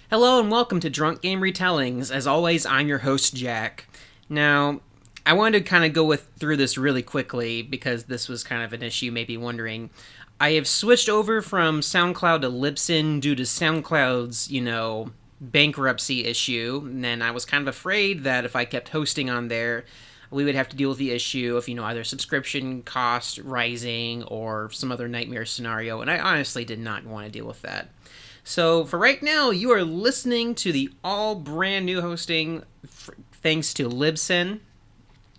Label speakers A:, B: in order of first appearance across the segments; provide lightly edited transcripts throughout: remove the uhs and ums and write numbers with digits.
A: Hello and welcome to Drunk Game Retellings. As always, I'm your host, Jack. Now, I wanted to kind of go through this really quickly because this was kind of an issue you may be wondering. I have switched over from SoundCloud to Libsyn due to SoundCloud's, bankruptcy issue. And then I was kind of afraid that if I kept hosting on there, we would have to deal with the issue of, either subscription cost rising or some other nightmare scenario. And I honestly did not want to deal with that. So for right now, you are listening to the all brand new hosting thanks to Libsyn.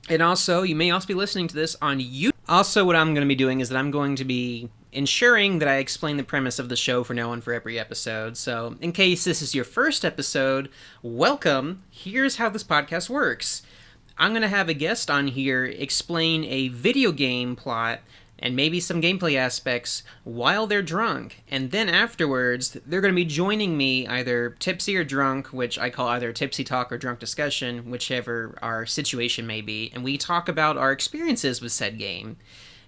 A: And also, you may also be listening to this on YouTube. Also, what I'm going to be doing is that I'm going to be ensuring that I explain the premise of the show for now and for every episode. So in case this is your first episode, welcome. Here's how this podcast works. I'm going to have a guest on here explain a video game plot and maybe some gameplay aspects while they're drunk. And then afterwards, they're going to be joining me either tipsy or drunk, which I call either tipsy talk or drunk discussion, whichever our situation may be. And we talk about our experiences with said game.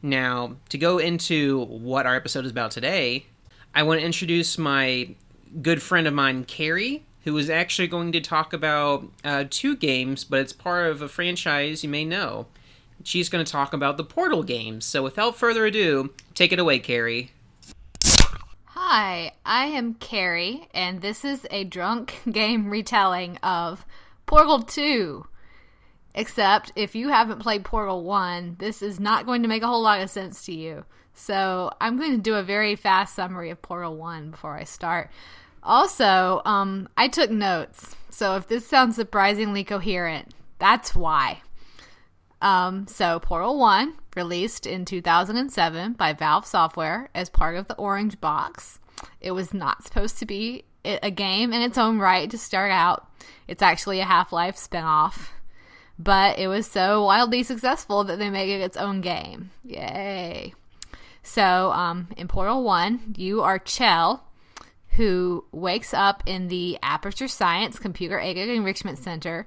A: Now, to go into what our episode is about today, I want to introduce my good friend of mine, Carrie, who is actually going to talk about two games, but it's part of a franchise you may know. She's going to talk about the Portal games. So without further ado, take it away, Carrie.
B: Hi, I am Carrie, and this is a drunk game retelling of Portal 2. Except, if you haven't played Portal 1, this is not going to make a whole lot of sense to you. So, I'm going to do a very fast summary of Portal 1 before I start. Also, I took notes, so if this sounds surprisingly coherent, that's why. So Portal 1, released in 2007 by Valve Software as part of the Orange Box. It was not supposed to be a game in its own right to start out. It's actually a Half-Life spinoff. But it was so wildly successful that they made it its own game. Yay. So, in Portal 1, you are Chell, who wakes up in the Aperture Science Computer-Aided Enrichment Center,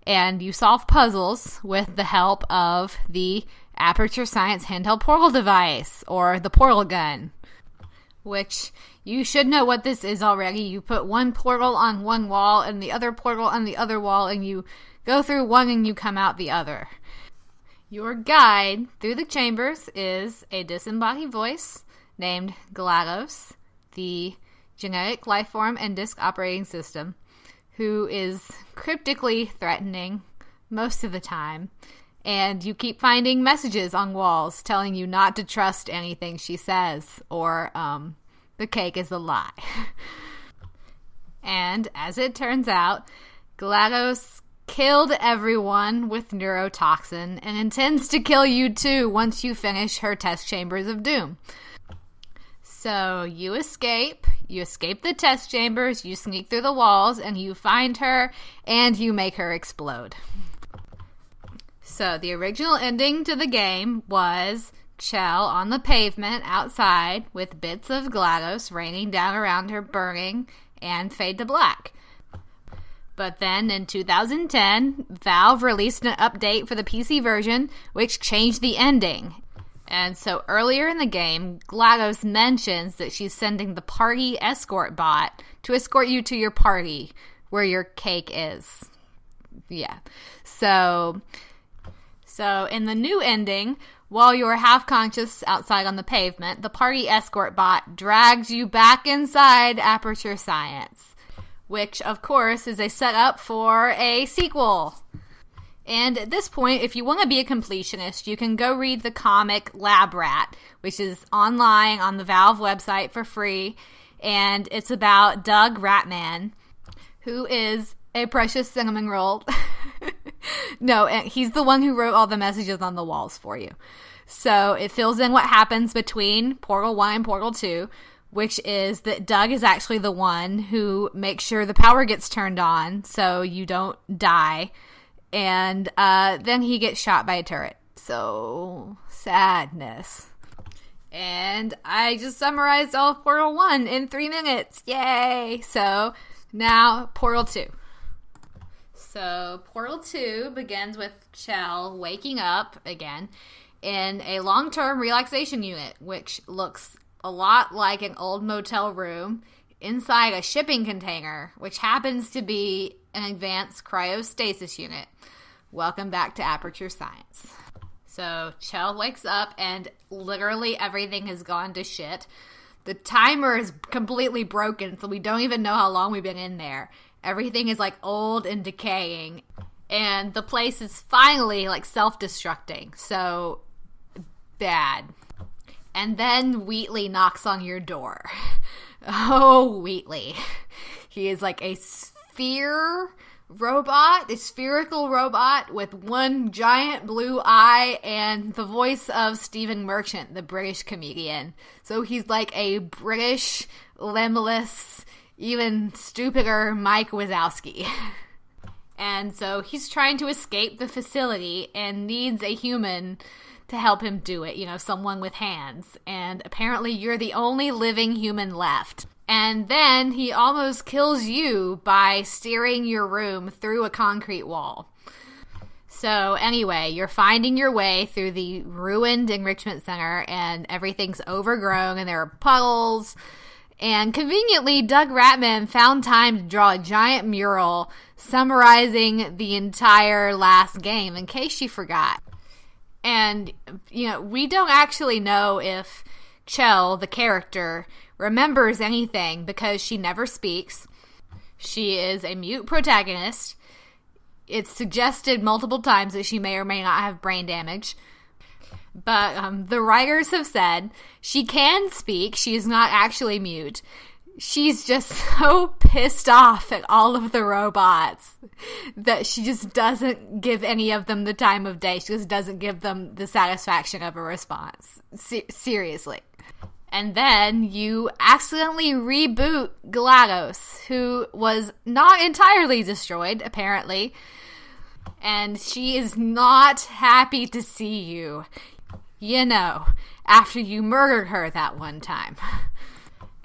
B: and you solve puzzles with the help of the Aperture Science handheld portal device, or the portal gun, which you should know what this is already. You put one portal on one wall and the other portal on the other wall, and you go through one and you come out the other. Your guide through the chambers is a disembodied voice named GLaDOS, the genetic lifeform and disk operating system, who is cryptically threatening most of the time, and you keep finding messages on walls telling you not to trust anything she says, or the cake is a lie. And as it turns out, GLaDOS killed everyone with neurotoxin and intends to kill you too once you finish her test chambers of doom. So you escape the test chambers, you sneak through the walls, and you find her, and you make her explode. So the original ending to the game was Chell on the pavement outside with bits of GLaDOS raining down around her, burning, and fade to black. But then in 2010, Valve released an update for the PC version, which changed the ending. And so earlier in the game, GLaDOS mentions that she's sending the party escort bot to escort you to your party, where your cake is. Yeah. So in the new ending, while you're half-conscious outside on the pavement, the party escort bot drags you back inside Aperture Science, which, of course, is a setup for a sequel. And at this point, if you want to be a completionist, you can go read the comic Lab Rat, which is online on the Valve website for free. And it's about Doug Ratman, who is a precious cinnamon roll. No, he's the one who wrote all the messages on the walls for you. So it fills in what happens between Portal 1 and Portal 2, which is that Doug is actually the one who makes sure the power gets turned on so you don't die. And then he gets shot by a turret. So, sadness. And I just summarized all of Portal 1 in 3 minutes. Yay! So, now Portal 2. So, Portal 2 begins with Chell waking up again in a long-term relaxation unit, which looks a lot like an old motel room inside a shipping container, which happens to be an advanced cryostasis unit. Welcome back to Aperture Science. So, Chell wakes up and literally everything has gone to shit. The timer is completely broken, so we don't even know how long we've been in there. Everything is, like, old and decaying. And the place is finally, like, self-destructing. So, bad. And then Wheatley knocks on your door. Oh, Wheatley. He is like a spherical robot with one giant blue eye and the voice of Stephen Merchant, the British comedian. So he's like a British, limbless, even stupider Mike Wazowski. And so he's trying to escape the facility and needs a human to help him do it, someone with hands. And apparently you're the only living human left. And then he almost kills you by steering your room through a concrete wall. So anyway, you're finding your way through the ruined enrichment center and everything's overgrown and there are puddles. And conveniently, Doug Ratman found time to draw a giant mural summarizing the entire last game, in case you forgot. And, we don't actually know if Chell, the character, remembers anything because she never speaks. She is a mute protagonist. It's suggested multiple times that she may or may not have brain damage. But the writers have said she can speak. She is not actually mute. She's just so pissed off at all of the robots that she just doesn't give any of them the time of day. She just doesn't give them the satisfaction of a response. Seriously. And then you accidentally reboot GLaDOS, who was not entirely destroyed, apparently. And she is not happy to see you. After you murdered her that one time.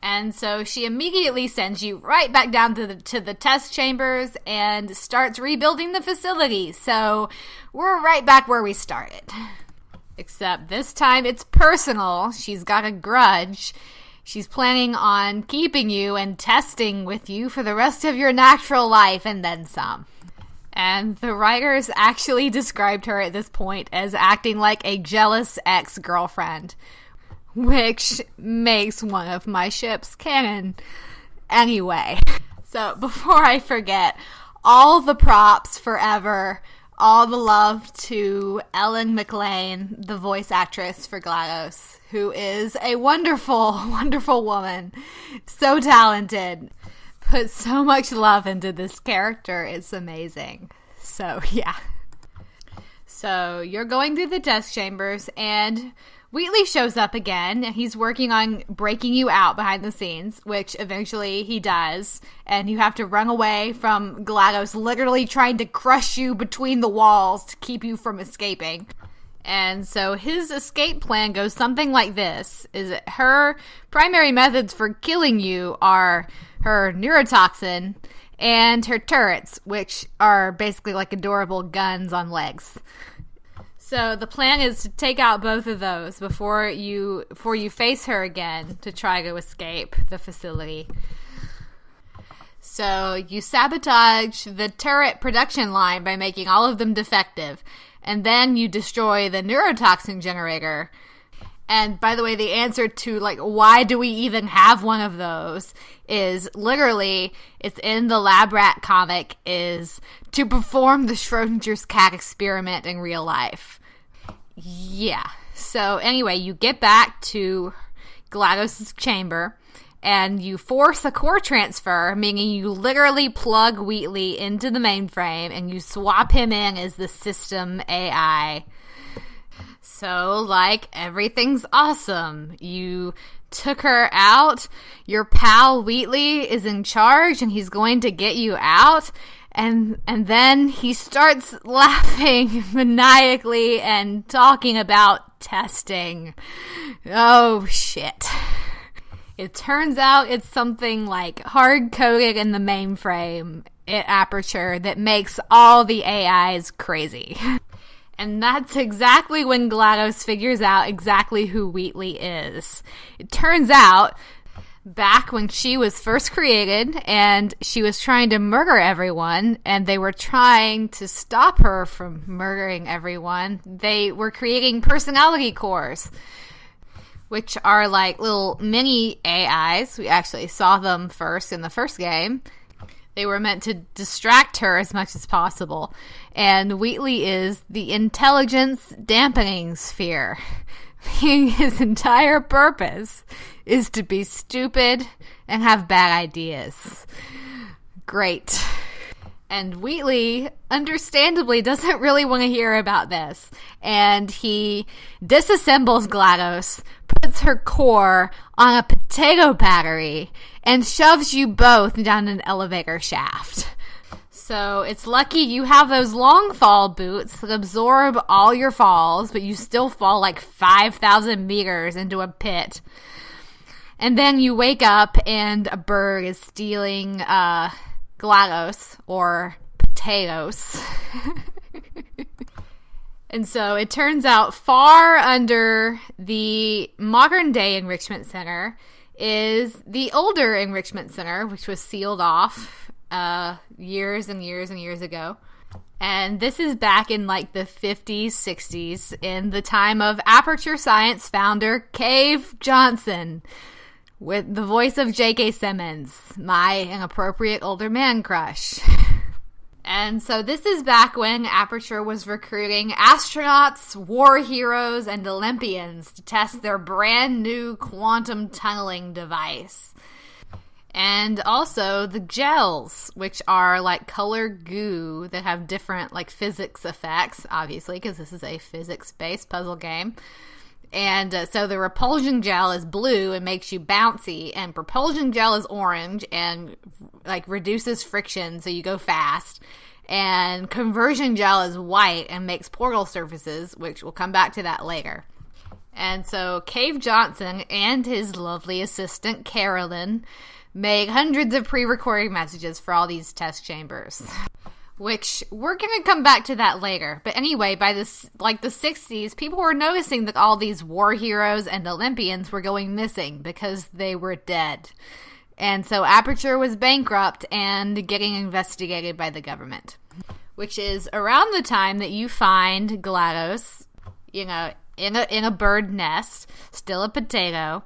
B: And so she immediately sends you right back down to the test chambers and starts rebuilding the facility. So we're right back where we started. Except this time it's personal. She's got a grudge. She's planning on keeping you and testing with you for the rest of your natural life and then some. And the writers actually described her at this point as acting like a jealous ex-girlfriend, which makes one of my ships canon. Anyway, so before I forget, all the props forever, all the love to Ellen McLean, the voice actress for GLaDOS, who is a wonderful, wonderful woman. So talented. Put so much love into this character. It's amazing. So, yeah. So, you're going through the test chambers, and Wheatley shows up again, and he's working on breaking you out behind the scenes, which eventually he does, and you have to run away from GLaDOS literally trying to crush you between the walls to keep you from escaping. And so his escape plan goes something like this, is that her primary methods for killing you are her neurotoxin and her turrets, which are basically like adorable guns on legs. So the plan is to take out both of those before you face her again to try to escape the facility. So you sabotage the turret production line by making all of them defective, and then you destroy the neurotoxin generator. And by the way, the answer to why do we even have one of those is literally, it's in the Lab Rat comic, is to perform the Schrodinger's cat experiment in real life. Yeah. So anyway, you get back to GLaDOS' chamber and you force a core transfer, meaning you literally plug Wheatley into the mainframe and you swap him in as the system AI. So, everything's awesome. You took her out. Your pal Wheatley is in charge and he's going to get you out. And then he starts laughing maniacally and talking about testing. Oh, shit. It turns out it's something like hard-coded in the mainframe at Aperture that makes all the AIs crazy. And that's exactly when GLaDOS figures out exactly who Wheatley is. It turns out, back when she was first created and she was trying to murder everyone, and they were trying to stop her from murdering everyone, they were creating personality cores, which are like little mini AIs. We actually saw them first in the first game. They were meant to distract her as much as possible. And Wheatley is the intelligence dampening sphere. Meaning his entire purpose is to be stupid and have bad ideas. Great. And Wheatley, understandably, doesn't really want to hear about this. And he disassembles GLaDOS, puts her core on a potato battery, and shoves you both down an elevator shaft. So it's lucky you have those long fall boots that absorb all your falls, but you still fall like 5,000 meters into a pit. And then you wake up and a bird is stealing GLaDOS, or potatoes. And so it turns out far under the modern day Enrichment Center is the older Enrichment Center, which was sealed off years and years and years ago. And this is back in like the 50s, 60s, in the time of Aperture Science founder Cave Johnson, with the voice of J.K. Simmons, my inappropriate older man crush. And so this is back when Aperture was recruiting astronauts, war heroes, and Olympians to test their brand new quantum tunneling device. And also the gels, which are like color goo that have different like physics effects, obviously, because this is a physics-based puzzle game. And so the repulsion gel is blue and makes you bouncy, and propulsion gel is orange and like reduces friction so you go fast. And conversion gel is white and makes portal surfaces, which we'll come back to that later. And so Cave Johnson and his lovely assistant Carolyn make hundreds of pre-recorded messages for all these test chambers. Which, we're going to come back to that later. But anyway, by this, like the 60s, people were noticing that all these war heroes and Olympians were going missing because they were dead. And so Aperture was bankrupt and getting investigated by the government. Which is around the time that you find GLaDOS, you know, in a bird nest, still a potato.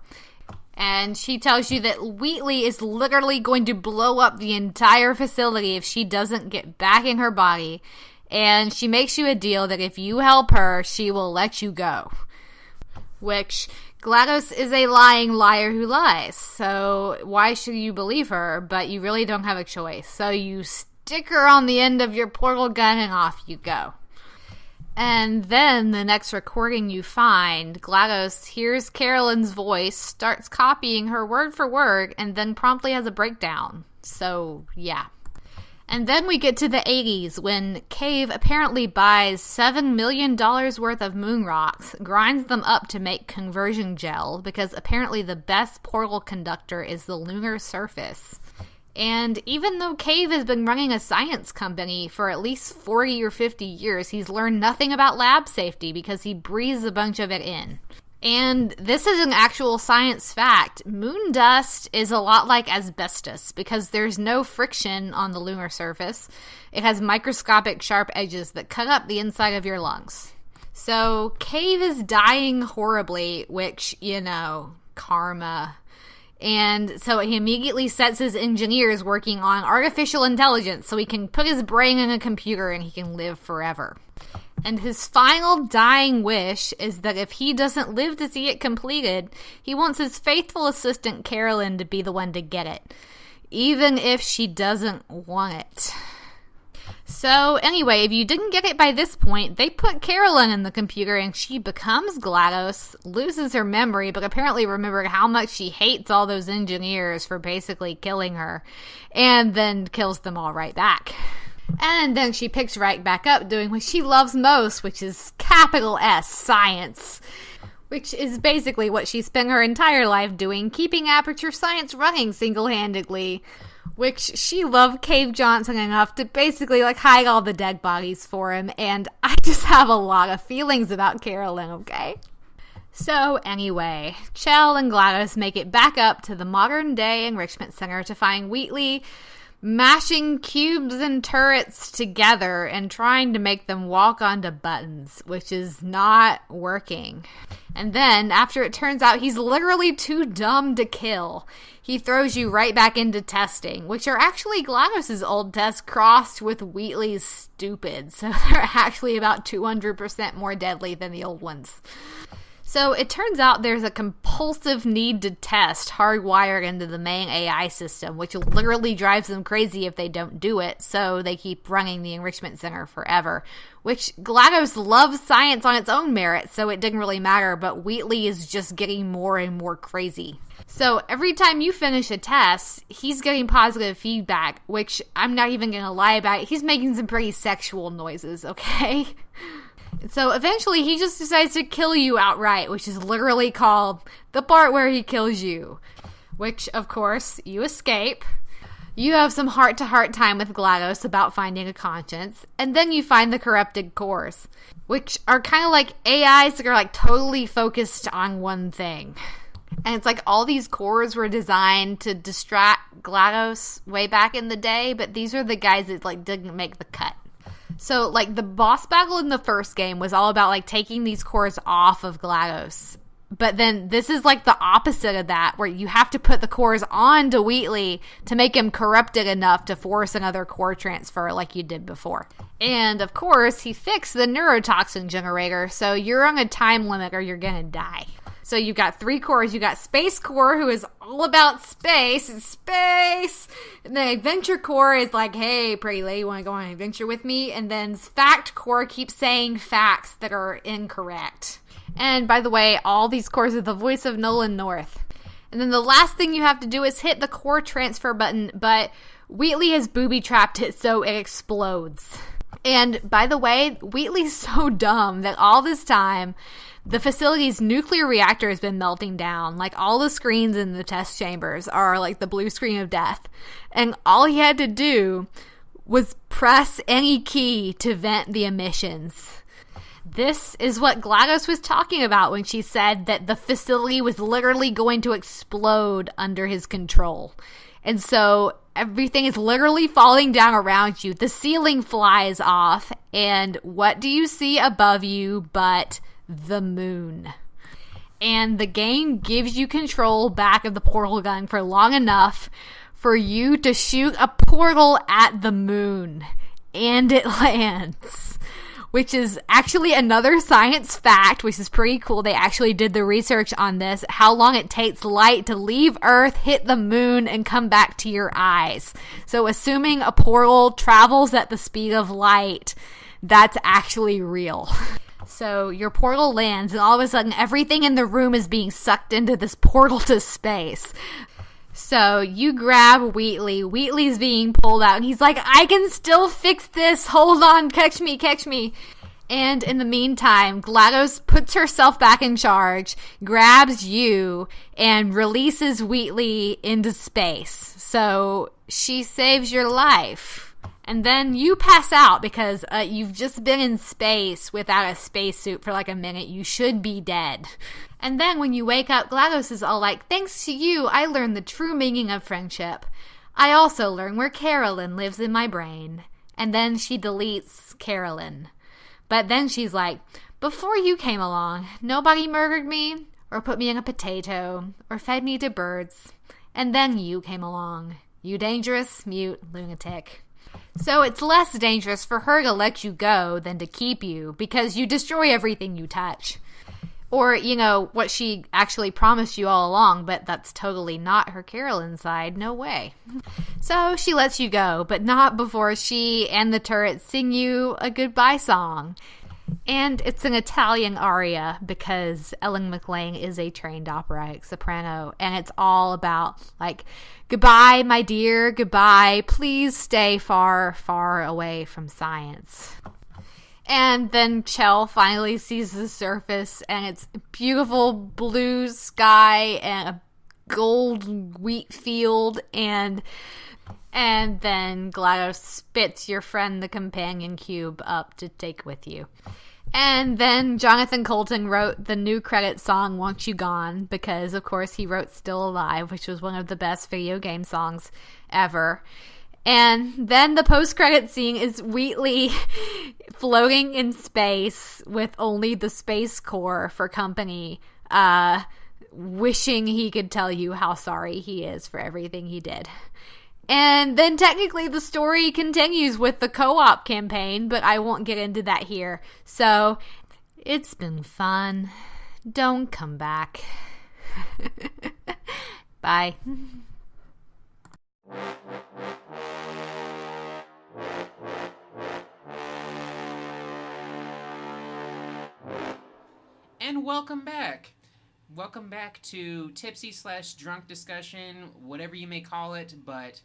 B: And she tells you that Wheatley is literally going to blow up the entire facility if she doesn't get back in her body. And she makes you a deal that if you help her, she will let you go. Which, GLaDOS is a lying liar who lies. So why should you believe her? But you really don't have a choice. So you stick her on the end of your portal gun and off you go. And then the next recording you find, GLaDOS hears Carolyn's voice, starts copying her word for word, and then promptly has a breakdown. So, yeah. And then we get to the 80s, when Cave apparently buys $7 million worth of moon rocks, grinds them up to make conversion gel, because apparently the best portal conductor is the lunar surface. And even though Cave has been running a science company for at least 40 or 50 years, he's learned nothing about lab safety because he breathes a bunch of it in. And this is an actual science fact. Moon dust is a lot like asbestos because there's no friction on the lunar surface. It has microscopic sharp edges that cut up the inside of your lungs. So Cave is dying horribly, which, you know, karma. And so he immediately sets his engineers working on artificial intelligence so he can put his brain in a computer and he can live forever. And his final dying wish is that if he doesn't live to see it completed, he wants his faithful assistant Carolyn to be the one to get it, even if she doesn't want it. So anyway, if you didn't get it by this point, they put Carolyn in the computer and she becomes GLaDOS, loses her memory, but apparently remembered how much she hates all those engineers for basically killing her, and then kills them all right back. And then she picks right back up doing what she loves most, which is capital S, science. Which is basically what she spent her entire life doing, keeping Aperture Science running single-handedly. Which she loved Cave Johnson enough to basically hide all the dead bodies for him. And I just have a lot of feelings about Carolyn, okay? So anyway, Chell and GLaDOS make it back up to the modern day enrichment center to find Wheatley mashing cubes and turrets together and trying to make them walk onto buttons, which is not working. And then, after it turns out he's literally too dumb to kill, he throws you right back into testing, which are actually GLaDOS' old tests crossed with Wheatley's stupid, so they're actually about 200% more deadly than the old ones. So it turns out there's a compulsive need to test hardwired into the main AI system, which literally drives them crazy if they don't do it, so they keep running the enrichment center forever. Which GLaDOS loves science on its own merit, so it didn't really matter, but Wheatley is just getting more and more crazy. So every time you finish a test, he's getting positive feedback, which I'm not even gonna lie about it. He's making some pretty sexual noises, okay? So eventually he just decides to kill you outright, which is literally called the part where he kills you. Which, of course, you escape. You have some heart-to-heart time with GLaDOS about finding a conscience, and then you find the corrupted cores, which are kind of like AIs that are totally focused on one thing. And it's all these cores were designed to distract GLaDOS way back in the day, but these are the guys that didn't make the cut. So, the boss battle in the first game was all about, taking these cores off of GLaDOS. But then this is, the opposite of that, where you have to put the cores onto Wheatley to make him corrupted enough to force another core transfer like you did before. And, of course, he fixed the neurotoxin generator, so you're on a time limit or you're gonna die. So you've got 3 cores. You got Space Core, who is all about space and space. And then Adventure Core is hey, pretty lady, want to go on an adventure with me? And then Fact Core keeps saying facts that are incorrect. And by the way, all these cores are the voice of Nolan North. And then the last thing you have to do is hit the core transfer button, but Wheatley has booby-trapped it so it explodes. And by the way, Wheatley's so dumb that all this time, the facility's nuclear reactor has been melting down. All the screens in the test chambers are the blue screen of death. And all he had to do was press any key to vent the emissions. This is what GLaDOS was talking about when she said that the facility was literally going to explode under his control. And so everything is literally falling down around you. The ceiling flies off. And what do you see above you but the moon? And the game gives you control back of the portal gun for long enough for you to shoot a portal at the moon. And it lands. Which is actually another science fact, which is pretty cool. They actually did the research on this, how long it takes light to leave Earth, hit the moon, and come back to your eyes. So assuming a portal travels at the speed of light, that's actually real. So your portal lands, and all of a sudden everything in the room is being sucked into this portal to space. So you grab Wheatley. Wheatley's being pulled out, and he's like, I can still fix this. Hold on. Catch me, catch me. And in the meantime, GLaDOS puts herself back in charge, grabs you, and releases Wheatley into space. So she saves your life. And then you pass out because you've just been in space without a spacesuit for a minute. You should be dead. And then when you wake up, GLaDOS is all thanks to you, I learned the true meaning of friendship. I also learned where Carolyn lives in my brain. And then she deletes Carolyn. But then she's like, before you came along, nobody murdered me or put me in a potato or fed me to birds. And then you came along. You dangerous, mute lunatic. So it's less dangerous for her to let you go than to keep you because you destroy everything you touch. Or, what she actually promised you all along, but that's totally not her Carolyn side. No way. So she lets you go, but not before she and the turret sing you a goodbye song. And it's an Italian aria because Ellen McLean is a trained operatic soprano. And it's all about, like, goodbye, my dear, goodbye. Please stay far, far away from science. And then Chell finally sees the surface, and it's beautiful blue sky and a gold wheat field, and then GLaDOS spits your friend the companion cube up to take with you. And then Jonathan Coulton wrote the new credit song, Won't You Gone, because, of course, he wrote Still Alive, which was one of the best video game songs ever. And then the post-credit scene is Wheatley floating in space with only the Space Corps for company, wishing he could tell you how sorry he is for everything he did. And then technically the story continues with the co-op campaign, but I won't get into that here. So, it's been fun. Don't come back. Bye.
A: And welcome back. Welcome back to Tipsy/Drunk Discussion, whatever you may call it, but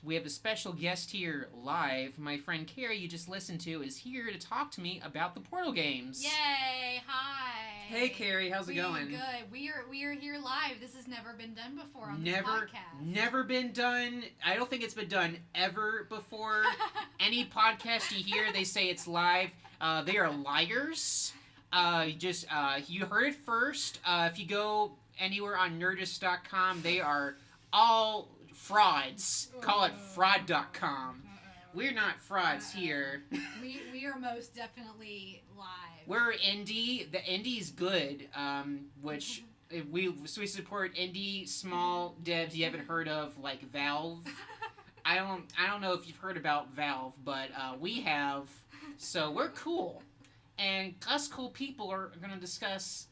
A: we have a special guest here live. My friend Carrie, you just listened to, is here to talk to me about the Portal games.
C: Yay! Hi.
A: Hey Carrie, how's it going?
C: Good. We are here live. This has never been done before on this podcast.
A: Never been done. I don't think it's been done ever before. Any podcast you hear, they say it's live. They are liars. You heard it first. If you go anywhere on Nerdist.com, they are all frauds. Call it fraud.com. We're not frauds here.
C: We are most definitely live.
A: We're indie. The indie's good, which we support indie small devs you haven't heard of, like Valve. I don't know if you've heard about Valve, but we have. So we're cool. And us cool people are going to discuss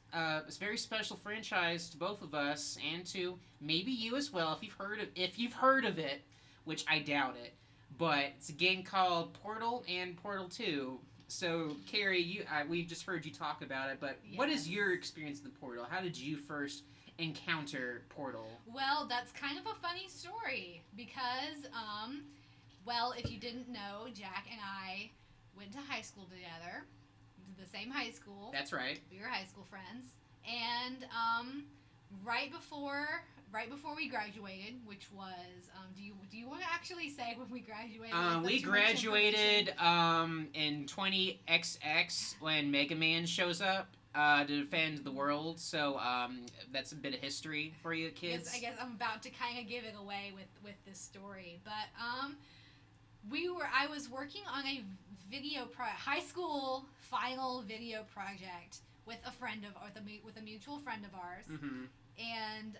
A: this very special franchise to both of us and to maybe you as well if you've heard of it, which I doubt it. But it's a game called Portal and Portal 2. So Carrie, we've just heard you talk about it, but yes. What is your experience with Portal? How did you first encounter Portal?
C: Well, that's kind of a funny story because, if you didn't know, Jack and I went to high school together. The same high school.
A: That's right.
C: We were high school friends, and right before we graduated, which was do you want to actually say when we graduated?
A: We graduated in 20XX when Mega Man shows up to defend the world. So that's a bit of history for you kids.
C: I guess I'm about to kind of give it away with this story, but I was working on a high school final video project with a mutual friend of ours,
A: mm-hmm.
C: and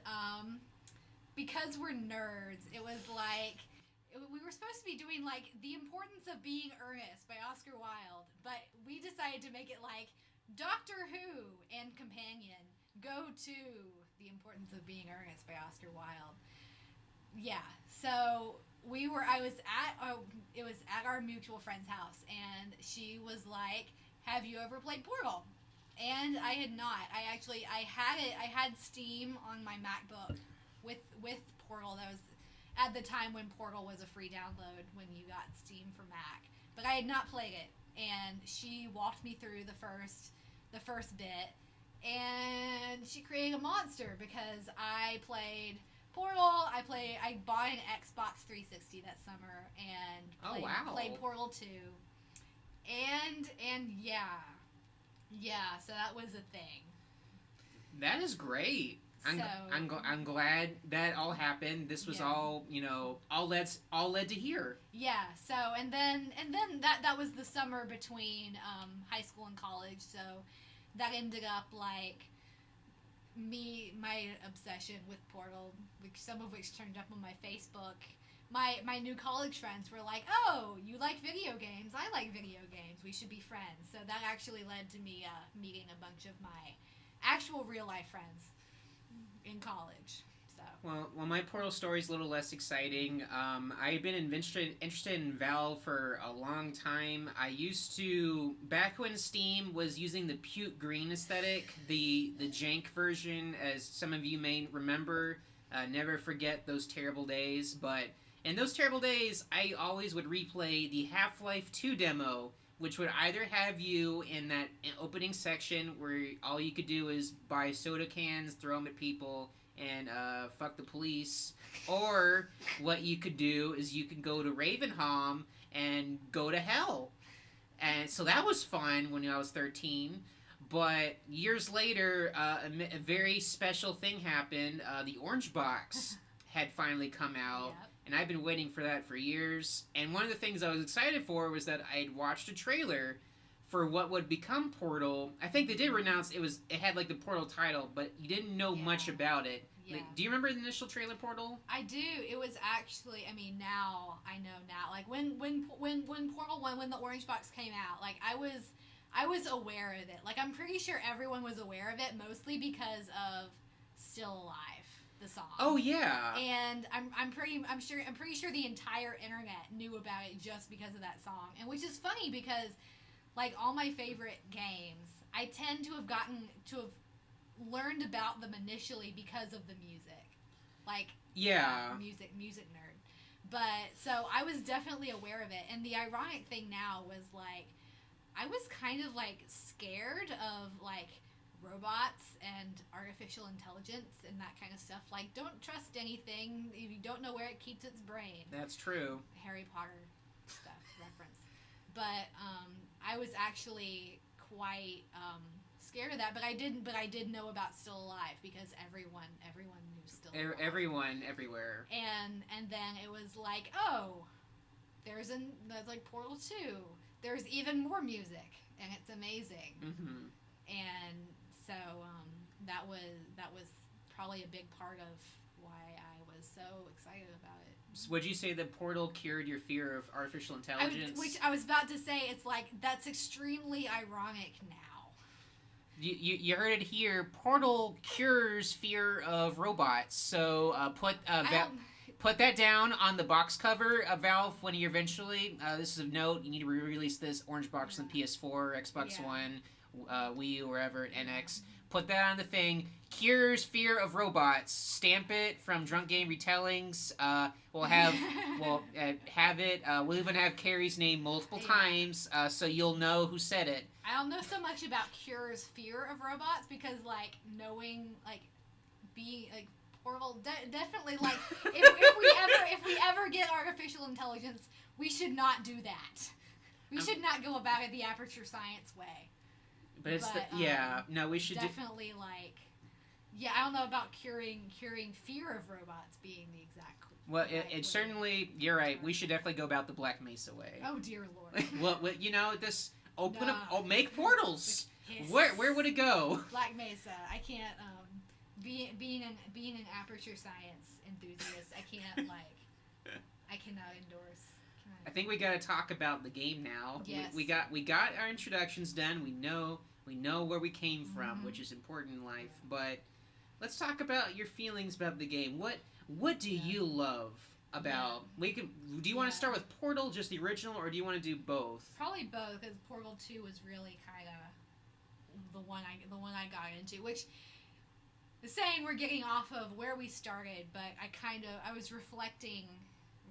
C: because we're nerds, it was like we were supposed to be doing like The Importance of Being Earnest by Oscar Wilde, but we decided to make it like Doctor Who and Companion go to The Importance of Being Earnest by Oscar Wilde. Yeah, so it was at our mutual friend's house, and she was like, have you ever played Portal? And I had not. I had Steam on my MacBook with Portal. That was at the time when Portal was a free download when you got Steam for Mac. But I had not played it, and she walked me through the first bit, and she created a monster because I played Portal. I bought an Xbox 360 that summer and played Portal 2. And yeah, so that was a thing.
A: That is great. I'm glad that all happened. This was all led to here.
C: Yeah. So and then that was the summer between high school and college. So that ended up like my obsession with Portal, some of which turned up on my Facebook. My new college friends were like, oh, you like video games? I like video games. We should be friends. So that actually led to me meeting a bunch of my actual real life friends in college. So
A: Well, my Portal story is a little less exciting. I've been interested in Valve for a long time. I used to, back when Steam was using the puke green aesthetic, the jank version, as some of you may remember. Never forget those terrible days. But in those terrible days, I always would replay the Half-Life 2 demo, which would either have you in that opening section where all you could do is buy soda cans, throw them at people, and fuck the police, or what you could do is you could go to Ravenholm and go to hell. And so that was fun when I was 13. But years later, a very special thing happened. The Orange Box had finally come out.
C: Yep.
A: And I've been waiting for that for years. And one of the things I was excited for was that I had watched a trailer for what would become Portal. I think they did announce it had like the Portal title, but you didn't know much about it.
C: Yeah.
A: Like, do you remember the initial trailer, Portal?
C: I do. It was actually, I mean, now I know now. Like when Portal 1, when the Orange Box came out, like I was aware of it. Like I'm pretty sure everyone was aware of it, mostly because of Still Alive, the song.
A: Oh yeah.
C: And I'm pretty sure the entire internet knew about it just because of that song. And which is funny because like all my favorite games, I tend to have learned about them initially because of the music. Like music nerd. But so I was definitely aware of it. And the ironic thing now was like I was kind of like scared of like robots and artificial intelligence and that kind of stuff. Like, don't trust anything if you don't know where it keeps its brain.
A: That's true.
C: Harry Potter stuff reference. But I was actually quite scared of that. But I did know about Still Alive because everyone knew Still Alive.
A: Everyone everywhere.
C: And then it was like, oh, there's like Portal 2. There's even more music, and it's amazing.
A: Mm-hmm.
C: And so that was probably a big part of why I was so excited about it.
A: So would you say that Portal cured your fear of artificial intelligence?
C: Which I was about to say, it's like, that's extremely ironic now.
A: You heard it here. Portal cures fear of robots. So put that down on the box cover of Valve when you eventually. This is a note. You need to re-release this Orange Box on PS4, Xbox One, Wii U, wherever, NX. Put that on the thing. Cures fear of robots. Stamp it from Drunk Game Retellings. We'll have it. We'll even have Carrie's name multiple times, so you'll know who said it.
C: I don't know so much about Cure's fear of robots because, like, knowing, like, being like Portal definitely like if we ever get artificial intelligence, we should not do that. We should not go about it the Aperture Science way.
A: But we should
C: definitely I don't know about curing fear of robots being the exact.
A: Well, it certainly, you're right. We should definitely go about the Black Mesa way.
C: Oh dear Lord.
A: well, this open up, make portals. Where would it go?
C: Black Mesa. I can't. Being an Aperture Science enthusiast, I can't I cannot endorse.
A: I think we got to talk about the game now.
C: Yes.
A: We got our introductions done. We know where we came from, which is important in life. But let's talk about your feelings about the game. What do you love about? Do you want to start with Portal, just the original, or do you want to do both?
C: Probably both, because Portal 2 was really kind of the one I got into, which the saying we're getting off of where we started, but I was reflecting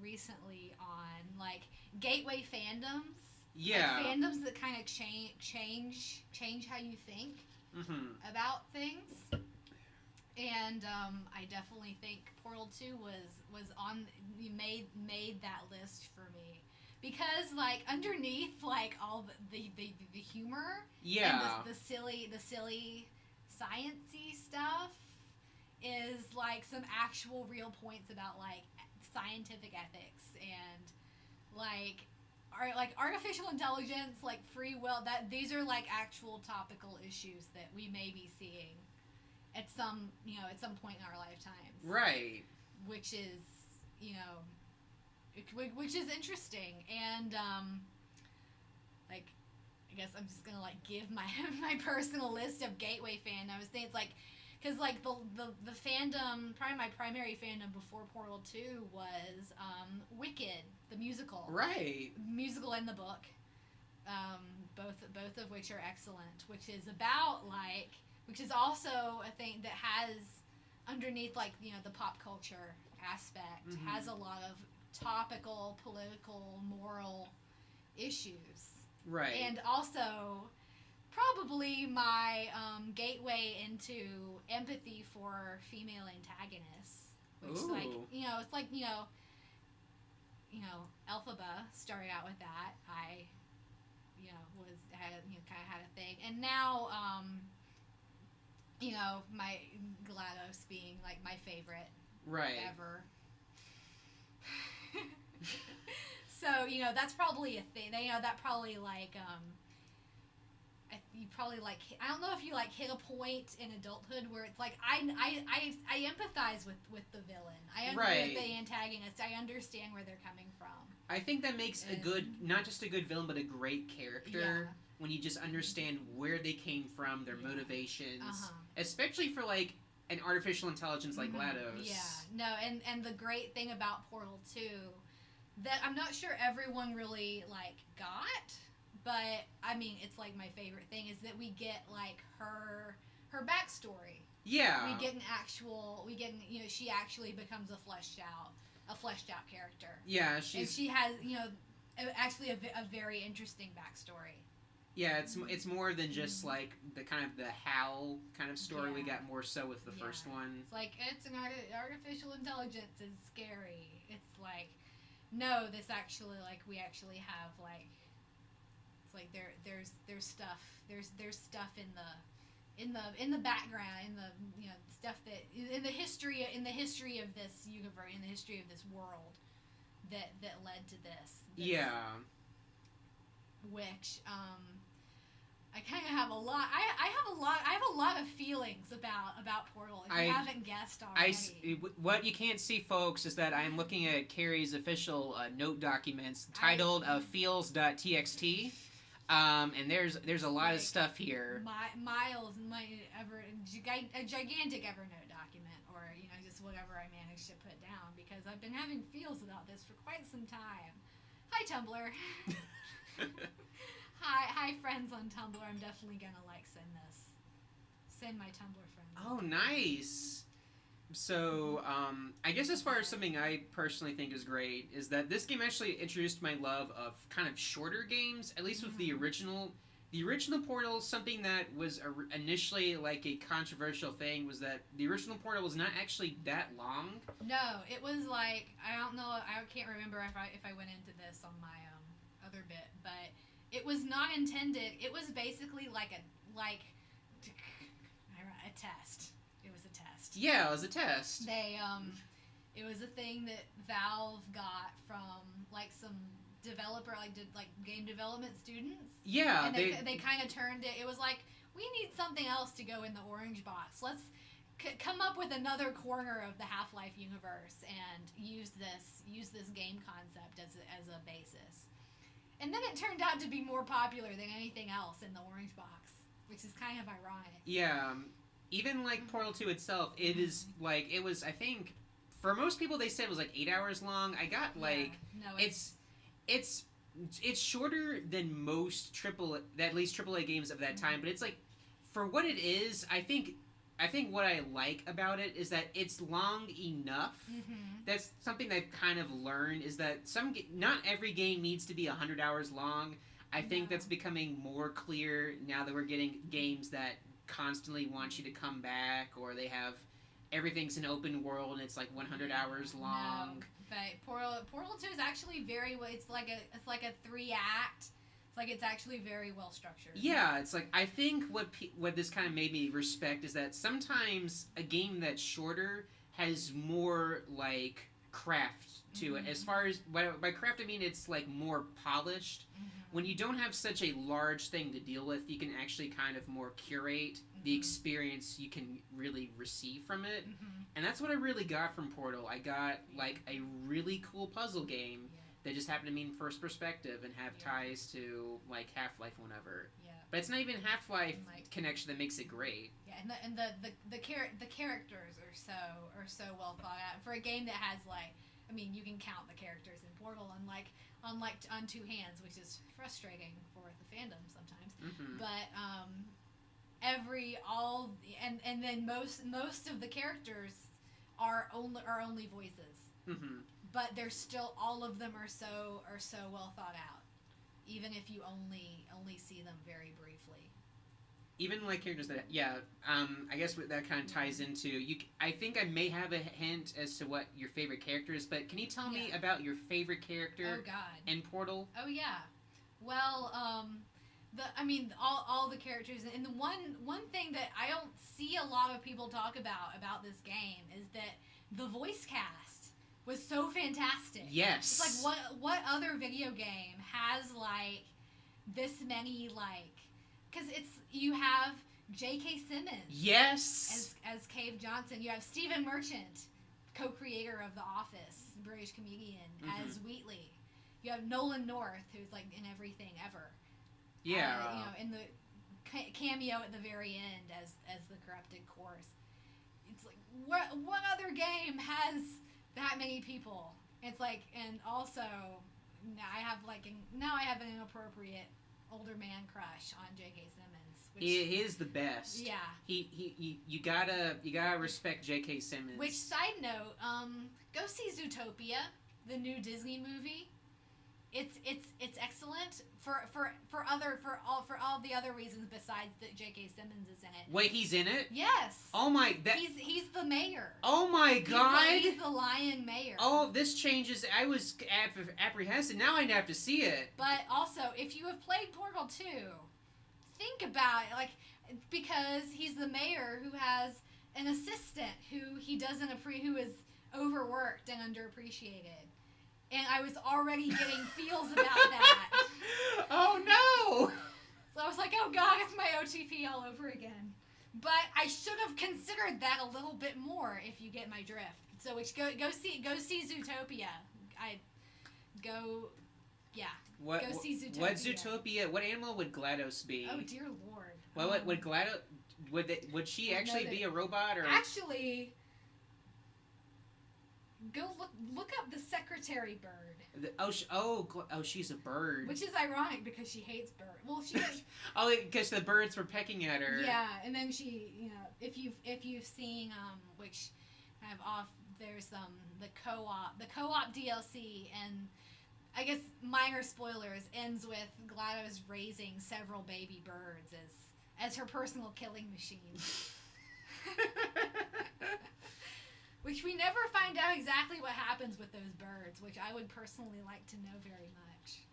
C: recently on like gateway fandoms.
A: Yeah.
C: Like fandoms that kind of change how you think about things. And I definitely think Portal 2 was on made that list for me. Because like underneath like all the humor and the silly sciencey stuff is like some actual real points about like scientific ethics and like artificial intelligence, like free will, that these are like actual topical issues that we may be seeing at some point in our lifetimes.
A: Right.
C: Which is, which is interesting. And like I guess I'm just gonna like give my my personal list of gateway fandoms. Things like because like the fandom, probably my primary fandom before Portal 2 was Wicked, the musical.
A: Right.
C: Musical and the book. Both of which are excellent, which is about like, which is also a thing that has underneath, like, you know, the pop culture aspect, has a lot of topical, political, moral issues.
A: Right.
C: And also probably my gateway into empathy for female antagonists, which is like, you know, it's like, you know, Elphaba started out with that. I, you know, kind of had a thing, and now, you know, my GLaDOS being like my favorite,
A: right,
C: ever. So, you know, that's probably a thing. You know, that probably like you probably like, I don't know if you like hit a point in adulthood where it's like I empathize with the villain. I understand the antagonist. I understand where they're coming from.
A: I think that makes a good, not just a good villain, but a great character. Yeah. When you just understand where they came from, their motivations, especially for like an artificial intelligence like GLaDOS.
C: Yeah, no, and the great thing about Portal 2 that I'm not sure everyone really like got, but I mean, it's like my favorite thing is that we get like her backstory.
A: Yeah,
C: we get you know, she actually becomes a fleshed out character.
A: Yeah,
C: and she has, you know, actually a very interesting backstory.
A: Yeah, it's more than just like the kind of the Hal kind of story. We got more so with the first one.
C: It's like, it's an artificial intelligence is scary. It's like, no, this actually, like, we actually have like, it's like there's stuff in the background, in the, you know, stuff that in the history of this universe, in the history of this world that led to this.
A: Yeah.
C: Which I kind of have a lot. I have a lot of feelings about Portal. If you haven't guessed already.
A: What you can't see, folks, is that I'm looking at Carrie's official note documents titled feels.txt. And there's a lot of stuff here.
C: Miles, a gigantic Evernote document, or, you know, just whatever I managed to put down, because I've been having feels about this for quite some time. Hi, Tumblr. Hi, friends on Tumblr. I'm definitely gonna like send my Tumblr friends.
A: Oh, nice. So, I guess as far as something I personally think is great is that this game actually introduced my love of kind of shorter games, at least with the original. The original Portal, something that was initially like a controversial thing, was that the original Portal was not actually that long.
C: No, it was like, I don't know, I can't remember if I went into this on my other bit, but it was not intended. It was basically like a test. It was a test.
A: Yeah, it was a test.
C: They it was a thing that Valve got from like some developer, like game development students.
A: Yeah,
C: and they kind of turned it. It was like, we need something else to go in the orange box. Let's come up with another corner of the Half-Life universe and use this game concept as a basis. And then it turned out to be more popular than anything else in the orange box, which is kind of ironic.
A: Yeah, even like Portal 2 itself, it is like, it was, I think, for most people they said it was like 8 hours long. I got like,
C: no,
A: it's shorter than most at least AAA games of that time, but it's like, for what it is, I think what I like about it is that it's long enough. That's something that I've kind of learned, is that not every game needs to be 100 hours long. I think that's becoming more clear now that we're getting games that constantly want you to come back, or they have everything's an open world and it's like 100 hours long.
C: No, but Portal 2 is actually it's like a 3-act. It's like, it's actually very well structured.
A: Yeah, it's like, I think what this kind of made me respect is that sometimes a game that's shorter has more like craft to it. As far as by craft, I mean it's like more polished. When you don't have such a large thing to deal with, you can actually kind of more curate the experience you can really receive from it. And that's what I really got from Portal. I got like a really cool puzzle game that just happened to be in first perspective and have ties to like Half-Life whenever.
C: Yeah.
A: But it's not even Half-Life
C: Like-
A: connection that makes it great.
C: Yeah, and the characters are so well thought out for a game that has like, I mean, you can count the characters in Portal unlike on two hands, which is frustrating for the fandom sometimes.
A: Mm-hmm.
C: But and then most of the characters are only voices.
A: Mm-hmm.
C: But they're still, all of them are so well thought out, even if you only see them very briefly.
A: Even like characters that, I guess that kind of ties into you. I think I may have a hint as to what your favorite character is, but can you tell me about your favorite character?
C: Oh God.
A: In Portal?
C: Oh yeah. Well, all the characters, and the one thing that I don't see a lot of people talk about this game is that the voice cast was so fantastic.
A: Yes.
C: It's like what other video game has like this many like, because you have J.K. Simmons.
A: Yes.
C: As Cave Johnson. You have Stephen Merchant, co-creator of The Office, British comedian, as Wheatley. You have Nolan North, who's like in everything ever.
A: Yeah.
C: In the cameo at the very end as the corrupted corpse. It's like what other game has that many people? It's like, and also now I have an inappropriate older man crush on J.K. Simmons. Which,
A: he is the best.
C: Yeah.
A: You gotta respect J.K. Simmons.
C: Which, side note, go see Zootopia, the new Disney movie. It's excellent for all the other reasons besides that J.K. Simmons is in it.
A: Wait, he's in it?
C: Yes.
A: Oh my!
C: He's the mayor.
A: Oh my God!
C: He's the lion mayor.
A: Oh, this changes. I was apprehensive. Now I have to see it.
C: But also, if you have played Portal 2, think about it, like, because he's the mayor who has an assistant who who is overworked and underappreciated. And I was already getting feels about that.
A: Oh no!
C: So I was like, oh God, it's my OTP all over again. But I should have considered that a little bit more, if you get my drift. So go see Zootopia. Go see Zootopia.
A: What Zootopia? What animal would GLaDOS be?
C: Oh dear Lord.
A: What would GLaDOS? Would she actually be a robot or?
C: Actually, go look up the secretary bird.
A: She's a bird.
C: Which is ironic because she hates birds. Well, she.
A: Because the birds were pecking at her.
C: Yeah, and then she, if you've seen which kind of off, there's the co-op DLC, and I guess minor spoilers, ends with GLaDOS raising several baby birds as her personal killing machine. Which we never find out exactly what happens with those birds, which I would personally like to know very much.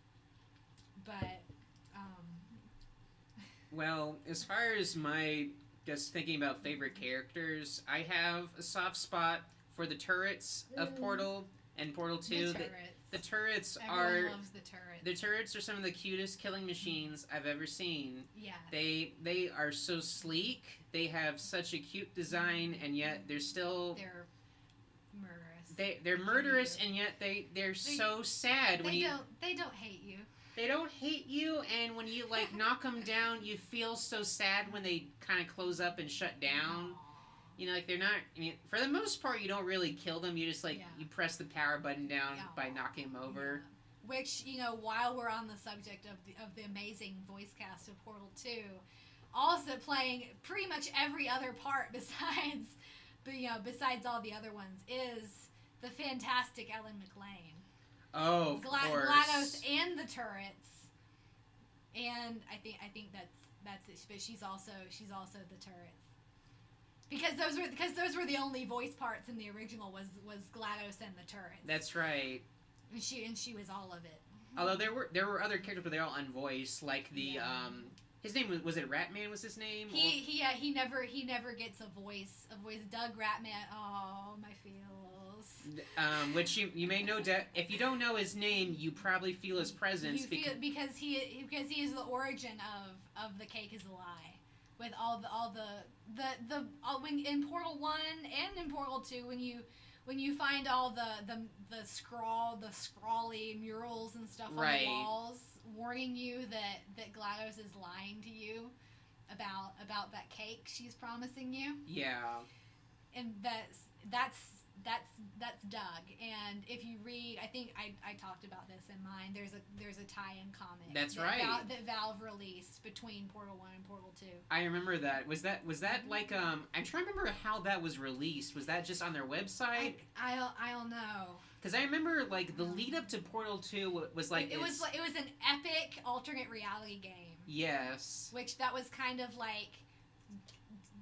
C: But,
A: Well, as far as just thinking about favorite characters, I have a soft spot for the turrets of Portal and Portal 2. The turrets
C: Everyone loves the turrets.
A: The turrets are some of the cutest killing machines I've ever seen.
C: Yeah.
A: They are so sleek. They have such a cute design, and yet they're murderous. They're murderous, and yet they're so sad when
C: they don't hate you.
A: They don't hate you, and when you like knock them down, you feel so sad when they kind of close up and shut down.
C: Aww.
A: They're not. I mean, for the most part, you don't really kill them. You just you press the power button down by knocking them over.
C: Yeah. Which, while we're on the subject of the amazing voice cast of Portal 2, also playing pretty much every other part besides all the other ones is the fantastic Ellen McLean.
A: Oh, of course.
C: GLaDOS and the turrets, and I think that's it. But she's also the turrets, because those were the only voice parts in the original was GLaDOS and the turrets.
A: That's right.
C: And she was all of it.
A: Although there were other characters, but they're all unvoiced. Like the his name was it Ratman? Was his name?
C: He never gets a voice. Doug Ratman. Oh, my feels.
A: Which you may know if you don't know his name, you probably feel his presence
C: because he is the origin of the cake is a lie. With all when in Portal 1 and in Portal 2 when you find all the scrawly murals and stuff on the walls warning you that GLaDOS is lying to you about that cake she's promising you.
A: Yeah.
C: And that's Doug. And if you read, I think I talked about this in mine. There's a tie-in comic.
A: That's right.
C: That Valve released between Portal 1 and Portal 2.
A: I remember that. Was that like I'm trying to remember how that was released. Was that just on their website?
C: I don't know.
A: Because I remember like the lead up to Portal 2 was like
C: it was an epic alternate reality game.
A: Yes.
C: Which that was kind of like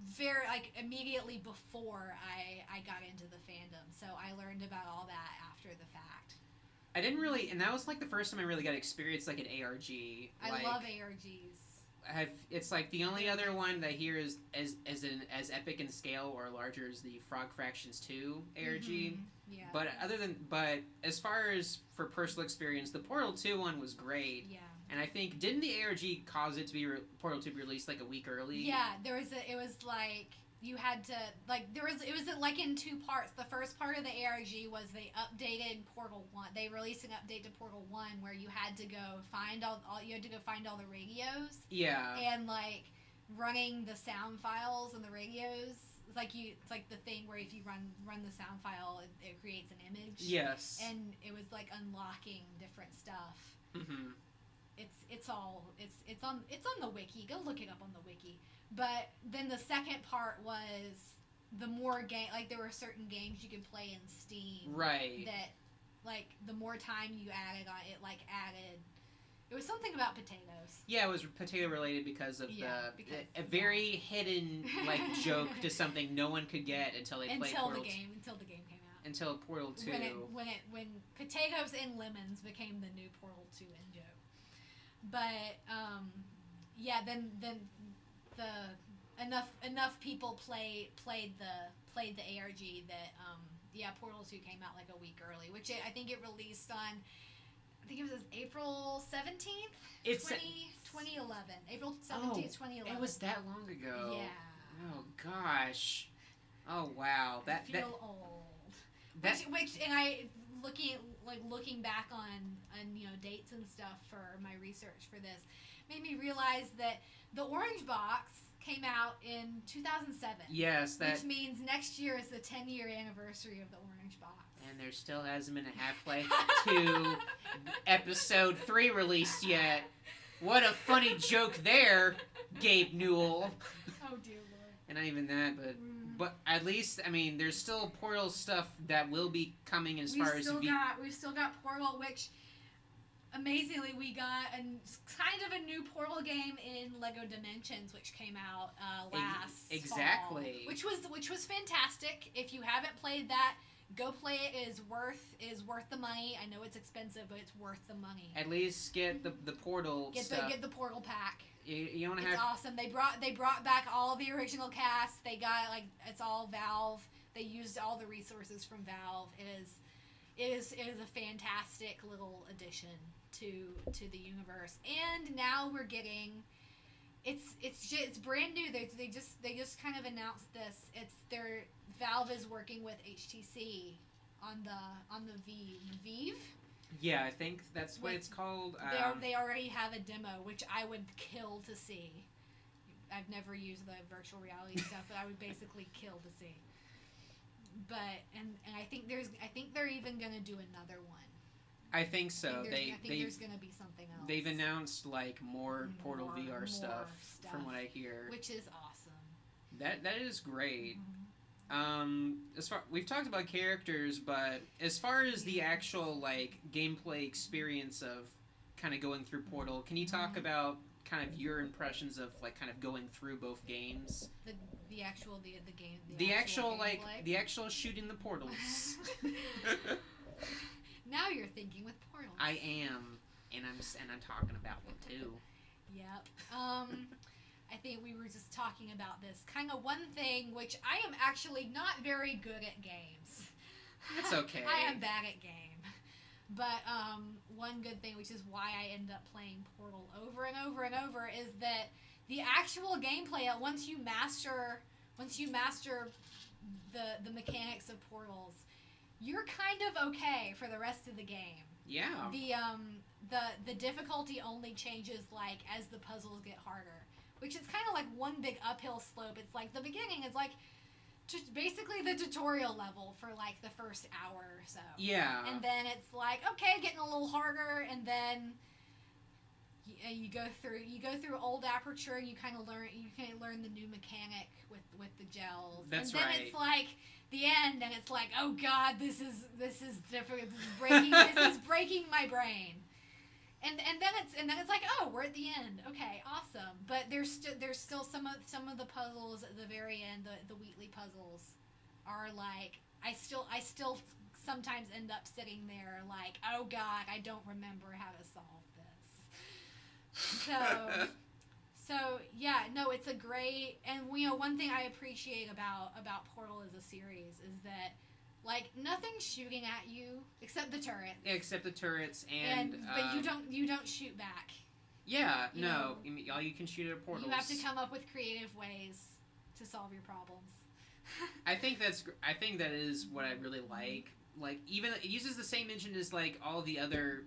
C: very like immediately before I got into the fandom, so I learned about all that after the fact.
A: I didn't really, and that was like the first time I really got to experience like an ARG.
C: I love ARGs.
A: It's like the only other one that I hear is as epic in scale or larger as the Frog Fractions 2 ARG.
C: Mm-hmm. Yeah.
A: But as far as for personal experience, the Portal 2 one was great.
C: Yeah.
A: And I think, didn't the ARG cause it to be Portal 2 be released like a week early?
C: Yeah, it was like you had to like it was like in two parts. The first part of the ARG was they updated Portal 1. They released an update to Portal 1 where you had to go find all the radios.
A: Yeah.
C: And like running the sound files and the radios. It's like the thing where if you run the sound file, it creates an image.
A: Yes.
C: And it was like unlocking different stuff.
A: Mm-hmm.
C: It's on the wiki. Go look it up on the wiki. But then the second part was the more game, like there were certain games you could play in Steam.
A: Right.
C: That like the more time you added on it, like added. It was something about potatoes.
A: Yeah, it was potato related because of a very hidden like joke to something no one could get until they played Portal 2.
C: Until the game came out.
A: Until Portal 2.
C: When potatoes and lemons became the new Portal 2 in joke. But then enough people played the ARG that Portal 2 came out like a week early, which I think it released on. I think it was April 17th, 2011. April 17th, 2011.
A: It was that long ago.
C: Yeah.
A: Oh gosh. Oh wow.
C: I feel old. Which and I looking back on dates and stuff for my research for this made me realize that the Orange Box came out in 2007.
A: Yes,
C: which means next year is the 10-year anniversary of the Orange Box.
A: And there still hasn't been a Half-Life 2 Episode 3 released yet. What a funny joke there, Gabe Newell.
C: Oh dear Lord.
A: And not even that, but at least, I mean, there's still Portal stuff that will be coming as far as...
C: We've still got Portal, which, amazingly, we got kind of a new Portal game in LEGO Dimensions, which came out last fall, which was fantastic. If you haven't played that, go play it. It is worth the money. I know it's expensive, but it's worth the money.
A: At least get the Portal stuff.
C: Get the Portal pack.
A: You don't have.
C: It's awesome. They brought back all the original cast. They got it's all Valve. They used all the resources from Valve. It is a fantastic little addition to the universe. And now we're getting. It's brand new. They just kind of announced this. Valve is working with HTC on the Vive.
A: Yeah, I think that's what it's called.
C: They already have a demo, which I would kill to see. I've never used the virtual reality stuff, but I would basically kill to see. But and I think they're even gonna do another one.
A: I think so.
C: I think there's gonna be something else.
A: They've announced like more Portal VR stuff, from what I hear,
C: which is awesome.
A: That is great. We've talked about characters, but as far as the actual like gameplay experience of kind of going through Portal, can you talk about kind of your impressions of like kind of going through both games?
C: The actual
A: shooting the portals.
C: Now you're thinking with portals.
A: I am, and I'm talking about them too.
C: Yep. I think we were just talking about this kind of one thing, which I am actually not very good at games.
A: That's okay.
C: I am bad at game. But one good thing, which is why I end up playing Portal over and over and over, is that the actual gameplay, once you master the mechanics of Portals, you're kind of okay for the rest of the game.
A: Yeah.
C: the difficulty only changes like as the puzzles get harder, which is kind of like one big uphill slope. It's like the beginning is like just basically the tutorial level for like the first hour or so.
A: Yeah.
C: And then it's like, okay, getting a little harder, and then you go through old Aperture, and you kind of learn the new mechanic with the gels.
A: That's
C: and then
A: right.
C: It's like the end, and it's like, oh god, this is difficult. This is breaking my brain. And then it's like, oh, we're at the end. Okay, awesome. But there's still some of the puzzles at the very end. The Wheatley puzzles are like, I still sometimes end up sitting there like, oh god, I don't remember how to solve this. So yeah, no, it's a great, and one thing I appreciate about Portal as a series is that like nothing's shooting at you except the turrets.
A: Except the turrets,
C: but you don't shoot back.
A: Yeah,
C: You
A: no.
C: know,
A: I mean, all you can shoot at portals.
C: You have to come up with creative ways to solve your problems.
A: I think that is what I really like. Like, even it uses the same engine as like all the other.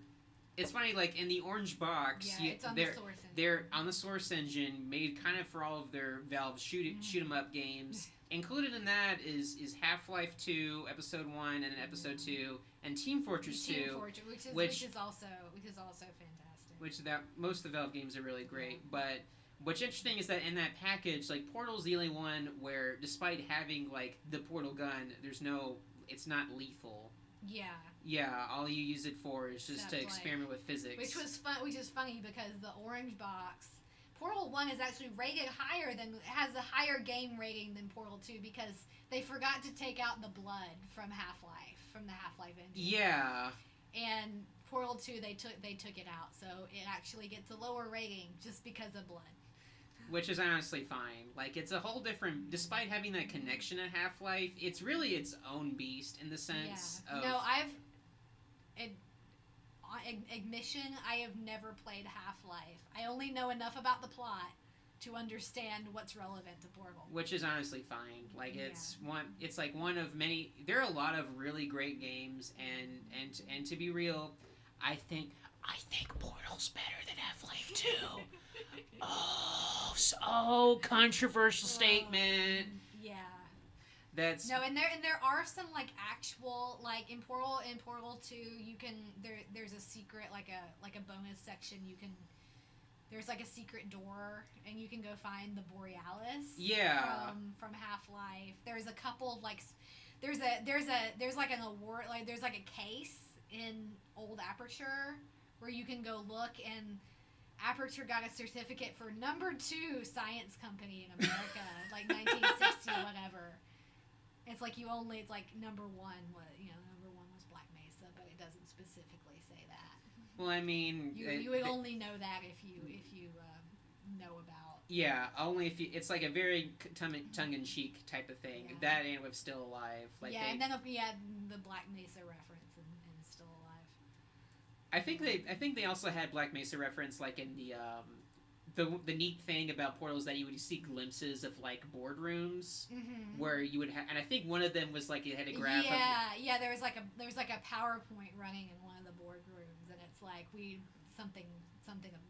A: It's funny, like in the orange box,
C: Yeah, it's on the Source engine.
A: They're on the Source engine, made kind of for all of their Valve shoot 'em up games. Included in that is Half-Life 2, Episode 1, and Episode 2, and Team Fortress 2,
C: which is also fantastic.
A: Which most of the Valve games are really great, but what's interesting is that in that package, like Portal's the only one where, despite having like the Portal gun, it's not lethal.
C: Yeah.
A: Yeah, all you use it for is just to experiment with physics.
C: Which is funny because the orange box, Portal 1 is actually rated has a higher game rating than Portal 2 because they forgot to take out the blood from the Half-Life engine.
A: Yeah.
C: And Portal 2 they took it out, so it actually gets a lower rating just because of blood.
A: Which is honestly fine. Like, it's a whole different... Despite having that connection to Half-Life, it's really its own beast in the sense of...
C: No, admission, I have never played Half-Life. I only know enough about the plot to understand what's relevant to Portal.
A: Which is honestly fine. Like, it's like one of many... There are a lot of really great games, and to be real, I think Portal's better than Half-Life 2. Oh, so controversial statement.
C: Yeah.
A: That's
C: no, and there are some like actual like in Portal 2 you can there's a secret like a bonus section there's like a secret door and you can go find the Borealis.
A: Yeah.
C: From Half-Life. There's a couple of like there's like an award like there's like a case in old Aperture where you can go look, and Aperture got a certificate for #2 science company in America, like 1960 whatever. It's like it's like #1 was Black Mesa, but it doesn't specifically say that.
A: Well, I mean,
C: you would only know that if you know about.
A: Yeah, only if you. It's like a very tongue-in-cheek type of thing.
C: Yeah.
A: That and with Still Alive, like
C: and then if we had the Black Mesa reference and Still Alive.
A: I think they also had Black Mesa reference like in the neat thing about Portal is that you would see glimpses of like boardrooms where you would have, and I think one of them was like it had a graph.
C: Yeah, there was like a PowerPoint running in one of the boardrooms, and it's like something.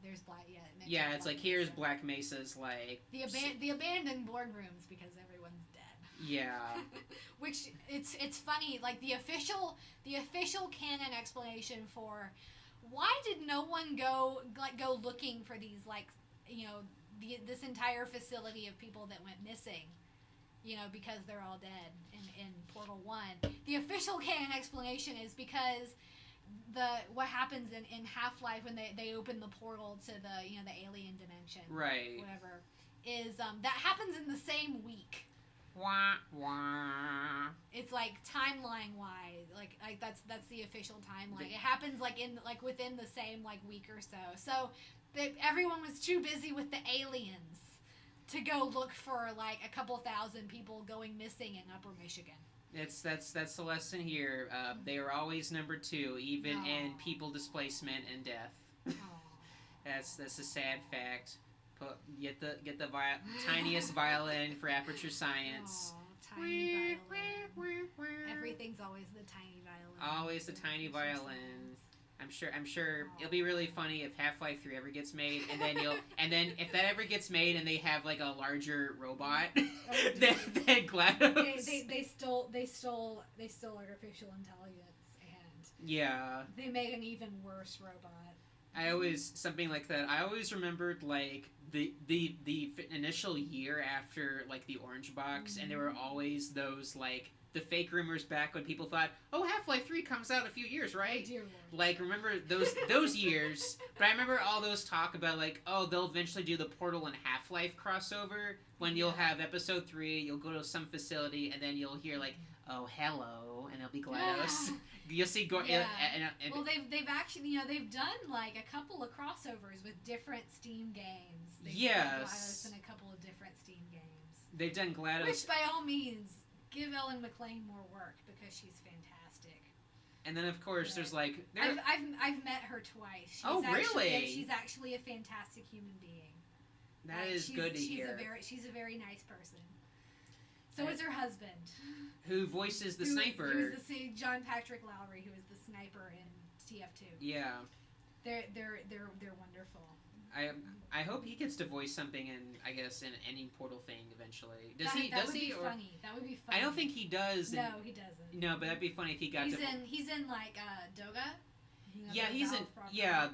C: There's Black.
A: Yeah, it's like here's Black Mesa's like
C: the abandoned boardrooms because everyone's dead.
A: Yeah.
C: Which it's funny, like the official canon explanation for why did no one go looking for these this entire facility of people that went missing, because they're all dead in Portal 1. The official canon explanation is because what happens in Half-Life when they open the portal to the alien dimension,
A: right?
C: Whatever, is that happens in the same week.
A: Wah, wah.
C: It's like timeline wise, like that's the official timeline. It happens within the same week or so. So everyone was too busy with the aliens to go look for a couple thousand people going missing in Upper Michigan.
A: That's the lesson here. They are always #2, even in people displacement and death. That's a sad fact. Get the tiniest violin for Aperture Science.
C: Tiny violin. Everything's always the tiny violin.
A: Always the tiny violin. I'm sure it'll be really funny if Half-Life 3 ever gets made, and then if that ever gets made and they have like a larger robot than GLaDOS.
C: They stole artificial intelligence, and
A: Yeah.
C: they made an even worse robot.
A: I always remembered like the initial year after like the Orange Box, and there were always those like the fake rumors back when people thought, oh, Half-Life 3 comes out in a few years, right?
C: Oh, dear Lord.
A: Like, remember those years? But I remember all those talk about, like, oh, they'll eventually do the Portal and Half-Life crossover when you'll have Episode 3, you'll go to some facility, and then you'll hear, like, oh, hello, and it'll be GLaDOS. You'll see...
C: Well, they've actually, they've done, like, a couple of crossovers with different Steam games. They've done GLaDOS in a couple of different Steam games.
A: They've done GLaDOS...
C: Which, by all means... Give Ellen McLean more work because she's fantastic.
A: And then of course there's like
C: I've met her twice.
A: Really?
C: She's actually a fantastic human being.
A: That is good to hear.
C: She's a very nice person. So is her husband,
A: who voices the sniper.
C: Who's the John Patrick Lowry, who is the sniper in TF2.
A: Yeah.
C: They're wonderful.
A: I hope he gets to voice something in any Portal thing eventually. Does he?
C: That would be funny.
A: I don't think he does.
C: No, he doesn't.
A: No, but that'd be funny if he got.
C: He's in like Doga.
A: Yeah, he's in. Yeah,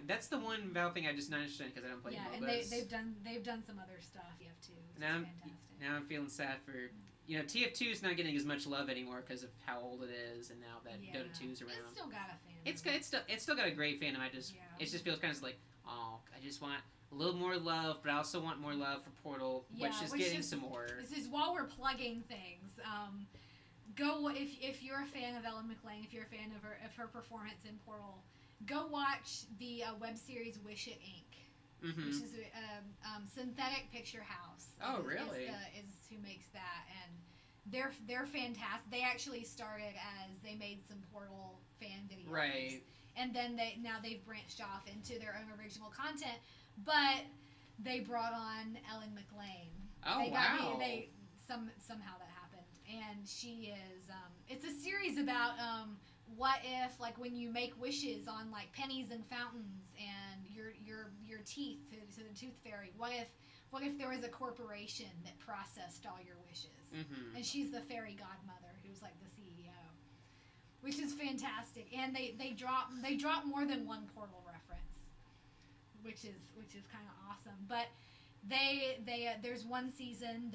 A: that's the one Valve thing I just not interested in because I don't play MOBAs.
C: And they've done some other stuff. TF2.
A: Now I'm feeling sad for. TF2 is not getting as much love anymore because of how old it is, and now that Dota 2's around.
C: It's still got a fandom.
A: It's still got a great fandom. It just feels kind of like, oh, I just want a little more love, but I also want more love for Portal, which is getting some more.
C: This is while we're plugging things. Go if you're a fan of Ellen McLean, if you're a fan of her performance in Portal, go watch the web series Wish It Inc.
A: Mm-hmm.
C: Which is Synthetic Picture House.
A: Oh, really?
C: Is who makes that, and they're fantastic. They actually started as they made some Portal fan videos,
A: right? And
C: then they've branched off into their own original content, but they brought on Ellen McLean.
A: Oh, wow!
C: Somehow that happened, and she is. It's a series about what if, like, when you make wishes on like pennies and fountains and your teeth to the tooth fairy. What if there was a corporation that processed all your wishes, and she's the fairy godmother who's like the CEO. Which is fantastic, and they drop more than one Portal reference, which is kind of awesome. But they there's one season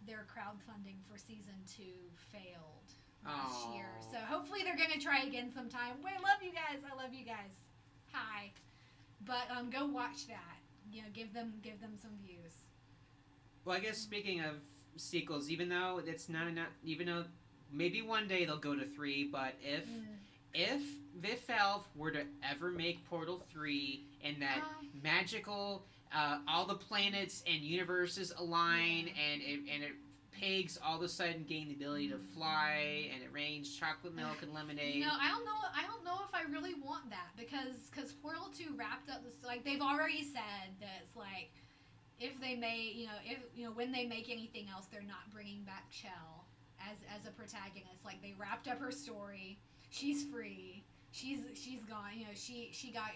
C: their crowdfunding for season 2 failed last year, so hopefully they're gonna try again sometime. I love you guys. Hi, but go watch that. Give them some views.
A: Well, I guess speaking of sequels, even though it's not enough, even though. Maybe one day they'll go to 3, but if Valve were to ever make Portal 3 and that magical, all the planets and universes align and it pigs all of a sudden gain the ability to fly and it rains chocolate milk and lemonade.
C: I don't know if I really want that because Portal 2 wrapped up this, like, they've already said that it's like if they may, when they make anything else, they're not bringing back Chell as a protagonist. Like, they wrapped up her story. She's free. She's gone. She got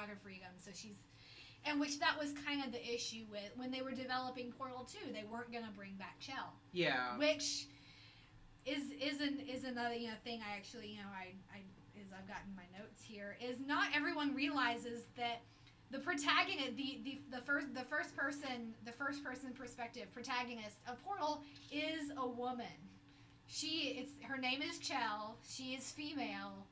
C: her freedom. So she's, and which that was kind of the issue with when they were developing Portal 2. They weren't gonna bring back Chell.
A: Yeah.
C: Which is another thing I actually I've got in my notes here is not everyone realizes that the protagonist, the first person perspective protagonist of Portal is a woman. Her name is Chell. She is female.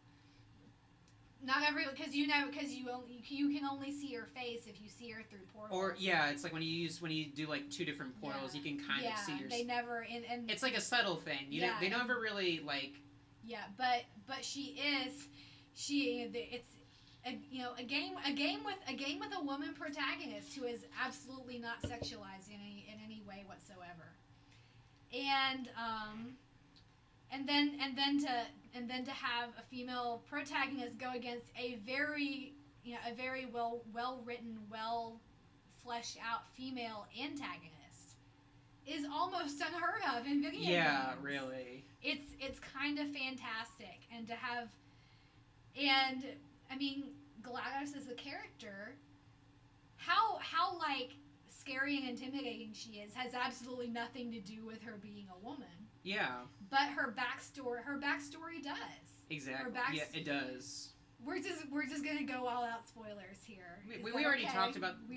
C: Not everyone, because you can only see her face if you see her through portals.
A: Or it's like when you do like 2 different portals, you can kind of see her.
C: They never and
A: it's like a subtle thing. They never really like.
C: Yeah, but it's a game with a woman protagonist who is absolutely not sexualized in any way whatsoever, and then to have a female protagonist go against a very well written, well fleshed out female antagonist is almost unheard of in video games.
A: Yeah, really.
C: It's kind of fantastic, and to have And I mean, GLaDOS as a character, how like scary and intimidating she is has absolutely nothing to do with her being a woman.
A: Yeah.
C: But her backstory does.
A: Exactly. Yeah, it does.
C: We're just gonna go all out spoilers here.
A: We already talked about
C: we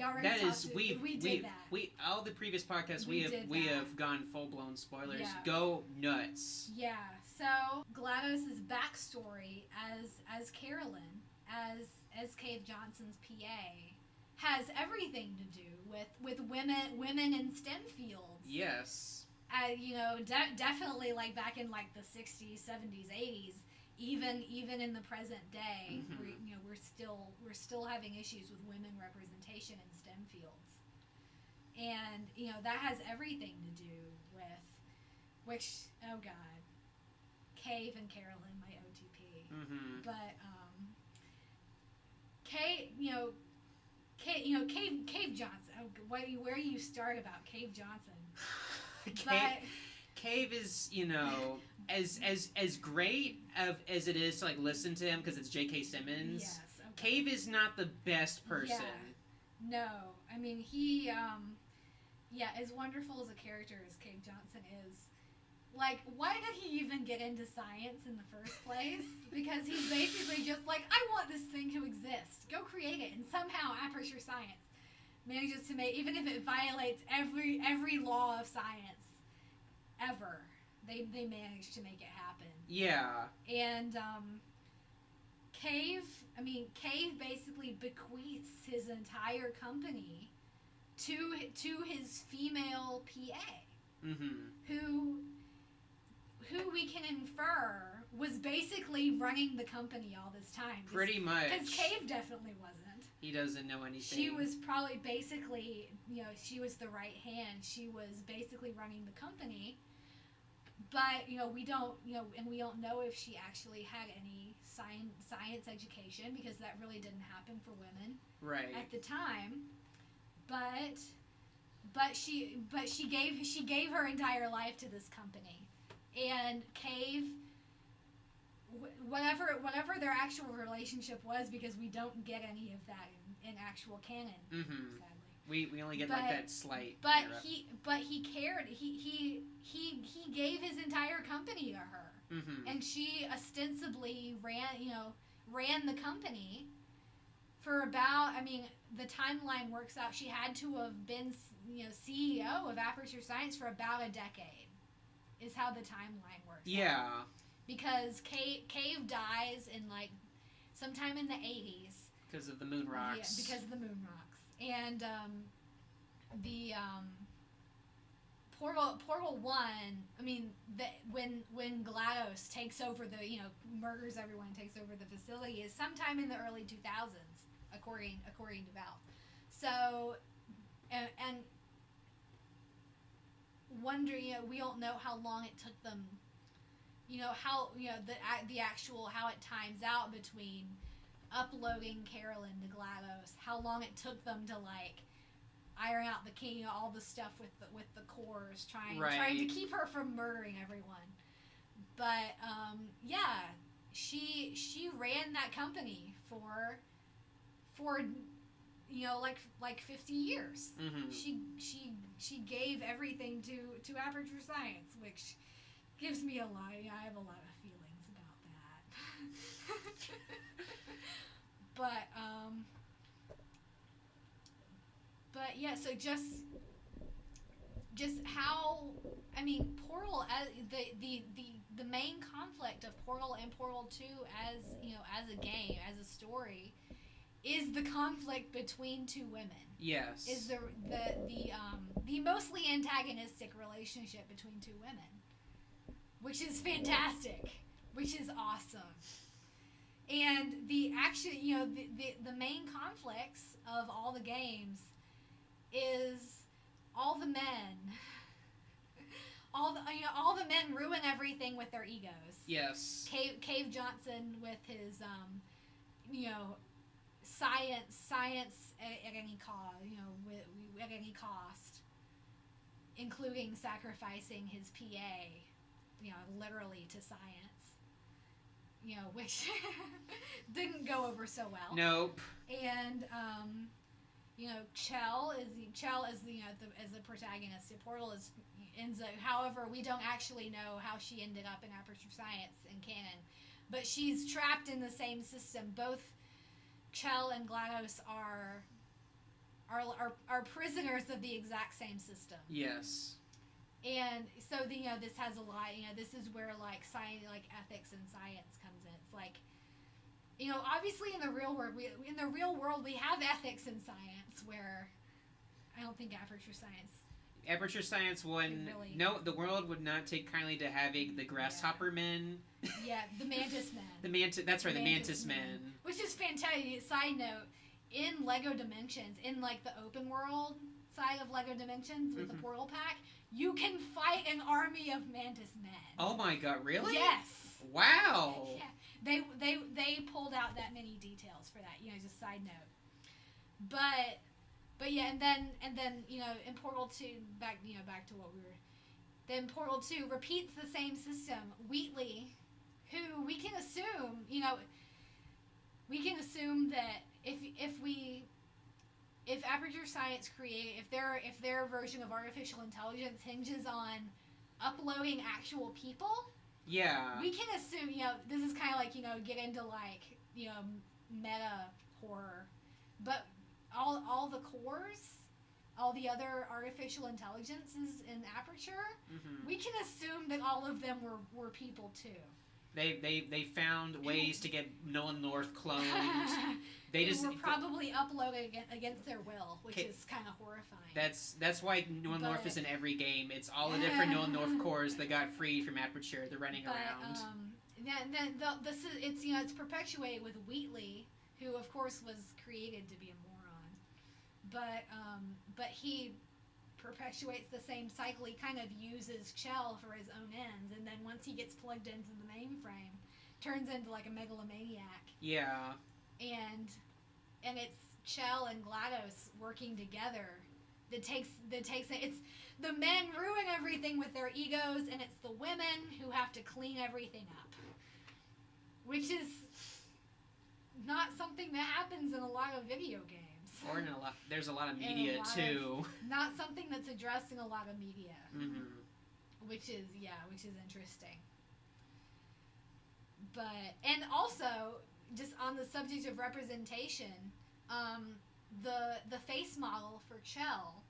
C: did that.
A: We all the previous podcasts we have gone full blown spoilers.
C: Yeah.
A: Go nuts.
C: Yeah. So GLaDOS's backstory as Carolyn, as Cave Johnson's PA, has everything to do with women in STEM fields.
A: Yes.
C: You know, definitely like back in like the 60s, 70s, 80s, even in the present day,
A: Mm-hmm.
C: we're still having issues with women representation in STEM fields, and you know that has everything to do with oh god, Cave and Carolyn, my OTP,
A: Mm-hmm.
C: but Cave Johnson. Oh, where do you start about Cave Johnson?
A: Cave is, as great as it is to like listen to him because it's J.K. Simmons.
C: Yes, okay.
A: Cave is not the best person.
C: Yeah. No, I mean he, as wonderful as a character as Cave Johnson is, like, why did he even get into science in the first place? Because he's basically just like, I want this thing to exist. Go create it, and somehow Aperture Science manages to make, even if it violates every law of science ever, they manage to make it happen.
A: Yeah.
C: And Cave basically bequeaths his entire company to his female PA, who we can infer was basically running the company all this time.
A: Pretty much.
C: Because Cave definitely wasn't.
A: He doesn't know anything.
C: She was probably basically, she was the right hand. She was basically running the company. But, we don't know if she actually had any science education, because that really didn't happen for women at the time. But she gave her entire life to this company. And Cave, whatever their actual relationship was, because we don't get any of that in actual canon, sadly.
A: We only get like that slight.
C: But he cared. He gave his entire company to her, and she ostensibly ran the company for about. I mean, the timeline works out. She had to have been CEO of Aperture Science for about a decade. Is how the timeline works.
A: Yeah.
C: Out. Because Cave dies in like sometime in the 80s.
A: Because of the moon rocks.
C: Yeah, because of the moon rocks. And the Portal 1, I mean, when GLaDOS takes over murders everyone, takes over the facility, is sometime in the early 2000s, according to Valve. So, and wonder, we don't know how long it took them, how, the actual, how it times out between uploading Carolyn to GLaDOS, how long it took them to, like, iron out all the stuff with the cores, trying to keep her from murdering everyone. But, she ran that company for like 50 years. She gave everything to Aperture Science, which gives me a lot. I have a lot of feelings about that. but yeah. So just how, I mean, Portal, as the main conflict of Portal and Portal 2 as a game, as a story, is the conflict between two women.
A: Yes.
C: Is the mostly antagonistic relationship between two women, which is fantastic, which is awesome. And the main conflicts of all the games is all the men. All the men ruin everything with their egos.
A: Yes.
C: Cave Johnson with his science at any cost, at any cost, including sacrificing his PA, literally to science. which didn't go over so well.
A: Nope.
C: And Chell is the as the protagonist. The Portal ends up. However, we don't actually know how she ended up in Aperture Science in canon, but she's trapped in the same system. Both Chell and GLaDOS are prisoners of the exact same system.
A: Yes.
C: And so this has a lot. This is where like science, like ethics and science comes in. It's like, obviously in the real world we have ethics in science where I don't think Aperture Science
A: won.
C: Really,
A: no, the world would not take kindly to having the grasshopper men.
C: Yeah, the mantis men.
A: That's right, the mantis men.
C: Which is fantastic. Side note, in Lego Dimensions, in like the open world side of Lego Dimensions with the Portal Pack, you can fight an army of mantis men.
A: Oh my god, really?
C: Yes.
A: Wow.
C: Yeah. They pulled out that many details for that, just side note. But yeah, and then in Portal 2 back to what we were. Then Portal 2 repeats the same system. Wheatley, who we can assume that if Aperture Science if their version of artificial intelligence hinges on uploading actual people,
A: yeah,
C: we can assume this is kind of like get into like meta horror, but all the cores, all the other artificial intelligences in Aperture, we can assume that all of them were people too.
A: They found ways to get Nolan North cloned. They were
C: probably uploaded against their will, which is kind of horrifying.
A: That's why Nolan North is in every game. It's all the different Nolan North cores that got freed from Aperture. They're running around.
C: It's perpetuated with Wheatley, who of course was created to be a moron, but he perpetuates the same cycle. He kind of uses Chell for his own ends, and then once he gets plugged into the mainframe, turns into like a megalomaniac.
A: Yeah.
C: And it's Chell and GLaDOS working together that takes it's the men ruin everything with their egos, and it's the women who have to clean everything up, which is not something that happens in a lot of video games.
A: Or there's a lot of media too.
C: Not something that's addressed in a lot of media. Which is interesting. And also, just on the subject of representation, the face model for Chell,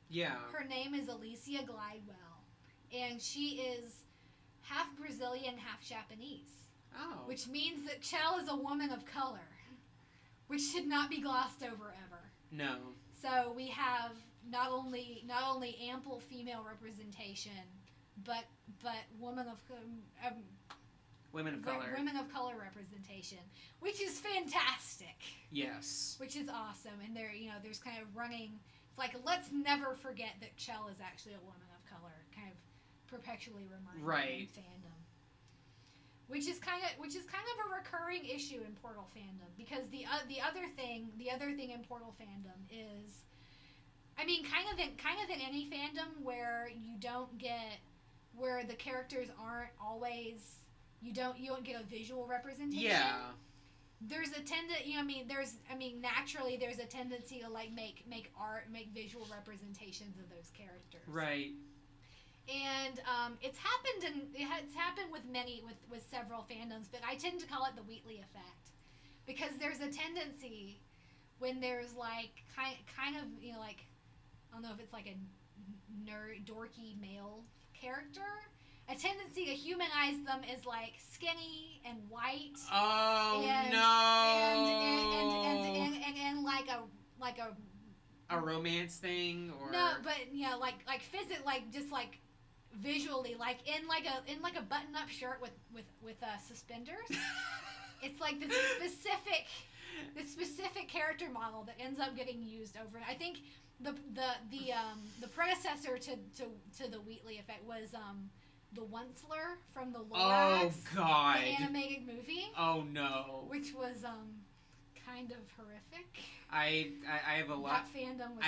C: her name is Alicia Glidewell, and she is half Brazilian, half Japanese.
A: Oh.
C: Which means that Chell is a woman of color, which should not be glossed over ever.
A: No.
C: So we have not only ample female representation, but women of color representation, which is fantastic.
A: Yes.
C: Which is awesome, and there's kind of running. It's like, let's never forget that Chell is actually a woman of color, kind of perpetually reminded in fandom. Which is kind of a recurring issue in Portal fandom, because the other thing in Portal fandom is, I mean, kind of in any fandom where where the characters aren't always, you don't get a visual representation.
A: Yeah.
C: There's a naturally there's a tendency to like make visual representations of those characters.
A: Right.
C: And it's happened with several fandoms, but I tend to call it the Wheatley effect, because there's a tendency when there's like kind of like, I don't know if it's like a nerd dorky male character, a tendency to humanize them as like skinny and white.
A: Oh,
C: and,
A: no!
C: And like
A: a romance thing, or
C: no, but like physical, like just like visually, like in like a button-up shirt with suspenders. It's like this specific character model that ends up getting used over. I think the predecessor to the Wheatley effect was the Onceler from the Lorax, the animated movie.
A: Oh no!
C: Which was kind of horrific.
A: I have a lot.
C: That fandom was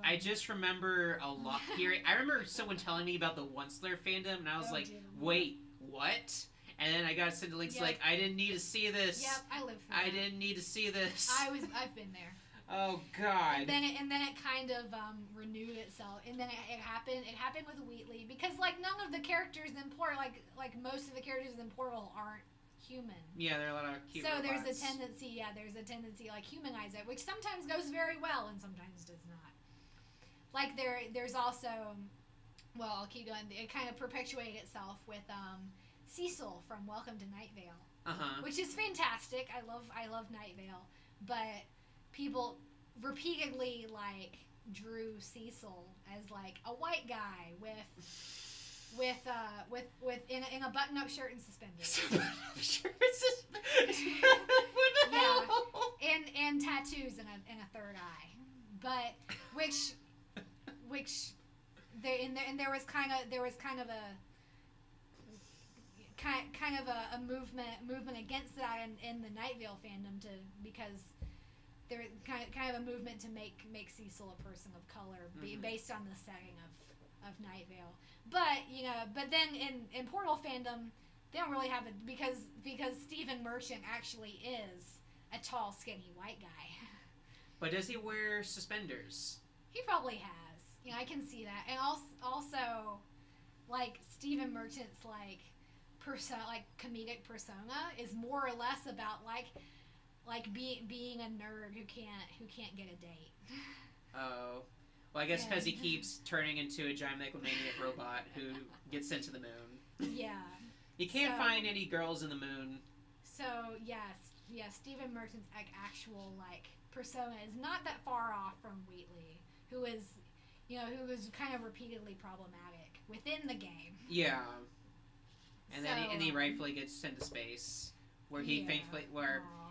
A: I just remember a lot here. I remember someone telling me about the Onceler fandom, and I was wait, what? And then I got sent links
C: Yep.
A: like, I didn't need to see this.
C: Yep, I lived through
A: I
C: that.
A: didn't need to see this.
C: I've been there.
A: Oh God.
C: And then it kind of renewed itself, and then it happened with Wheatley, because like none of the characters in Portal, like most of the characters in Portal aren't human.
A: Yeah, there are a lot of cute
C: So
A: robots.
C: there's a tendency like humanize it, which sometimes goes very well and sometimes does not. Like there's also, well, I'll keep going. It kind of perpetuated itself with Cecil from Welcome to Night Vale, which is fantastic. I love Night Vale, but people repeatedly like drew Cecil as like a white guy with in a button-up shirt and suspenders. Yeah, and tattoos in a third eye, but which there was kind of a movement against that in the Night Vale fandom because there kind of a movement to make Cecil a person of color based on the setting of Night Vale. But then in Portal fandom they don't really have it because Stephen Merchant actually is a tall, skinny white guy.
A: But does he wear suspenders?
C: He probably has. I can see that. And also like Stephen Merchant's like comedic persona is more or less about like being a nerd who can't get a date.
A: Oh. Well, I guess because he keeps turning into a giant megalomaniac robot who gets sent to the moon.
C: Yeah.
A: You can't find any girls in the moon.
C: So, Stephen Merchant's actual, persona is not that far off from Wheatley, who is kind of repeatedly problematic within the game.
A: Yeah. And then he rightfully gets sent to space, where he thankfully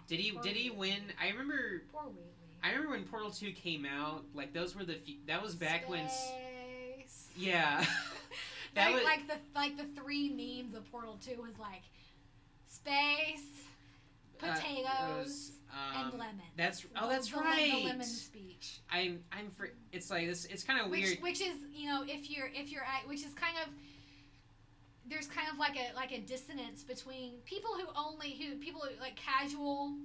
A: did he win? I remember.
C: Poor Wheatley.
A: I remember when Portal 2 came out. Like those were that was back when. Yeah.
C: The three memes of Portal 2 was like space, potatoes, and lemon.
A: That's right.
C: The lemon speech.
A: I'm for. It's like this. It's kind of weird.
C: Which is which is kind of. There's kind of like a dissonance between people who like casual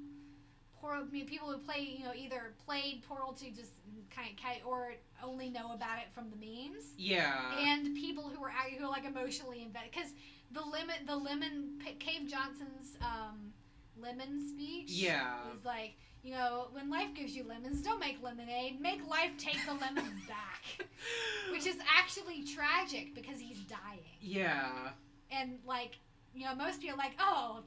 C: people who play either played Portal 2 just kind of or only know about it from the memes.
A: Yeah.
C: And people who are like emotionally invested, because the lemon Cave Johnson's lemon speech.
A: Yeah.
C: Is like, when life gives you lemons, don't make lemonade. Make life take the lemons back. Which is actually tragic because he's dying.
A: Yeah.
C: And most people are like, oh,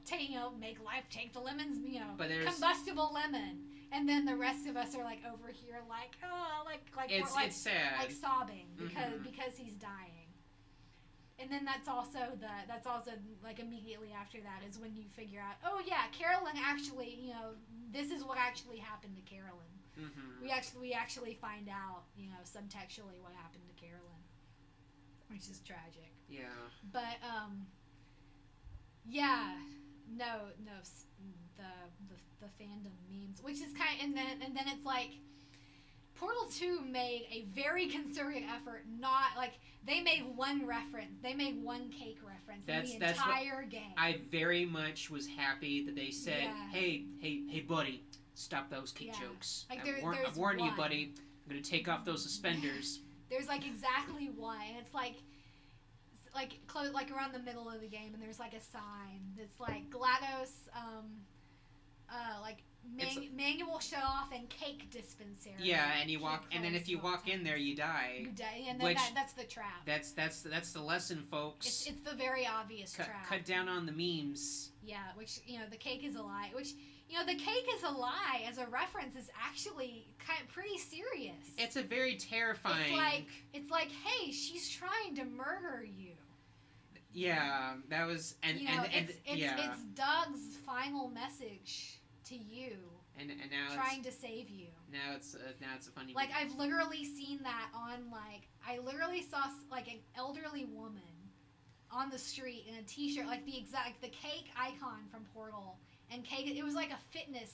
C: make life take the lemons,
A: but there's
C: combustible lemon. And then the rest of us are like over here like, oh,
A: it's sad.
C: Like sobbing because he's dying. And then that's also like immediately after that is when you figure out, oh yeah, Carolyn actually, this is what actually happened to Carolyn. Mm-hmm. We actually find out, subtextually what happened to Carolyn, which is tragic.
A: Yeah.
C: But the fandom memes, which is and then it's like Portal 2 made a very concerted effort, not like they made one reference. They made one cake reference in the entire game.
A: I very much was happy that they said, hey, buddy, stop those cake jokes.
C: Like
A: I'm warning you, buddy. I'm going to take off those suspenders.
C: There's exactly one. And it's like around the middle of the game, and there's a sign that's like GLaDOS, manual show-off and cake dispensary.
A: Yeah, and you walk, and then if you walk in there, you die.
C: You die, and that's the trap.
A: That's the lesson, folks.
C: It's the very obvious trap.
A: Cut down on the memes.
C: Yeah, which the cake is a lie. Which the cake is a lie as a reference is actually pretty serious.
A: It's a very terrifying.
C: It's like, hey, she's trying to murder you.
A: Yeah, that was
C: it's Doug's final message to you,
A: and now
C: trying to save you.
A: Now it's a funny.
C: I've literally seen that on I literally saw an elderly woman on the street in a T-shirt, the cake icon from Portal, and cake. It was like a fitness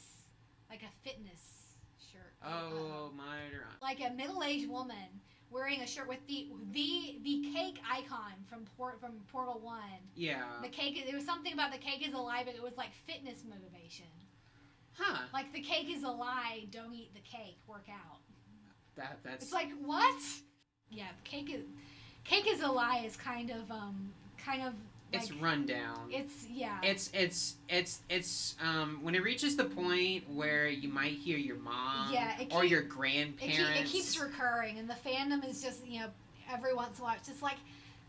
C: shirt.
A: Oh my!
C: Like a middle-aged woman wearing a shirt with the cake icon from Portal 1.
A: Yeah.
C: The cake, there was something about the cake is a lie, but it was like fitness motivation.
A: Huh.
C: Like, the cake is a lie, don't eat the cake, work out.
A: That's...
C: It's like, what? Yeah, cake is a lie is kind of like,
A: it's run down.
C: It's, yeah.
A: It's when it reaches the point where you might hear your mom or your grandparents.
C: It keeps recurring, and the fandom is just, every once in a while, it's just like,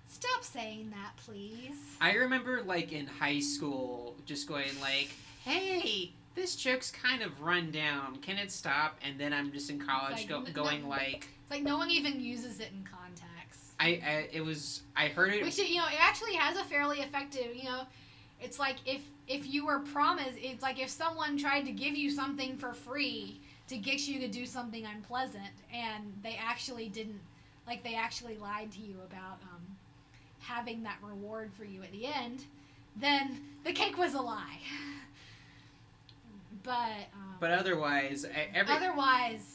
C: stop saying that, please.
A: I remember, like, in high school, just going, like, hey, this joke's kind of run down. Can it stop? And then I'm just in college going, like...
C: It's like no one even uses it in context.
A: I heard it...
C: Which, it actually has a fairly effective, it's like if you were promised, it's like if someone tried to give you something for free to get you to do something unpleasant, and they actually didn't, like, they actually lied to you about having that reward for you at the end, then the cake was a lie. But otherwise,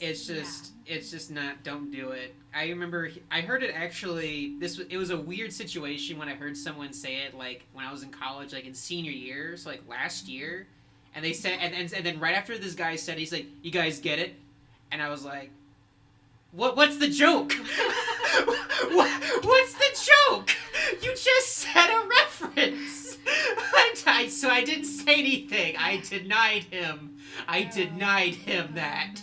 A: it's just not. Don't do it. I remember I heard it actually. It was a weird situation when I heard someone say it, like, when I was in college, like in senior year, so like last year, and they said, and then right after this guy said, he's like, "You guys get it?" And I was like, "What's the joke? What's the joke? You just said a reference." So I didn't say anything. I denied him. That.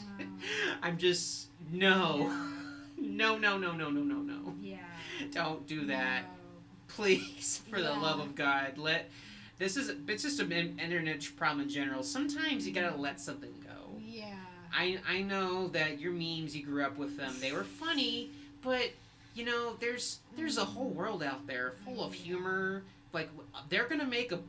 A: I'm just, no. No.
C: Yeah.
A: Don't do that.
C: No.
A: Please, for the love of God. It's just an internet problem in general. Sometimes you gotta let something go.
C: Yeah.
A: I know that your memes, you grew up with them. They were funny, but, there's a whole world out there full of humor. Like, they're gonna make a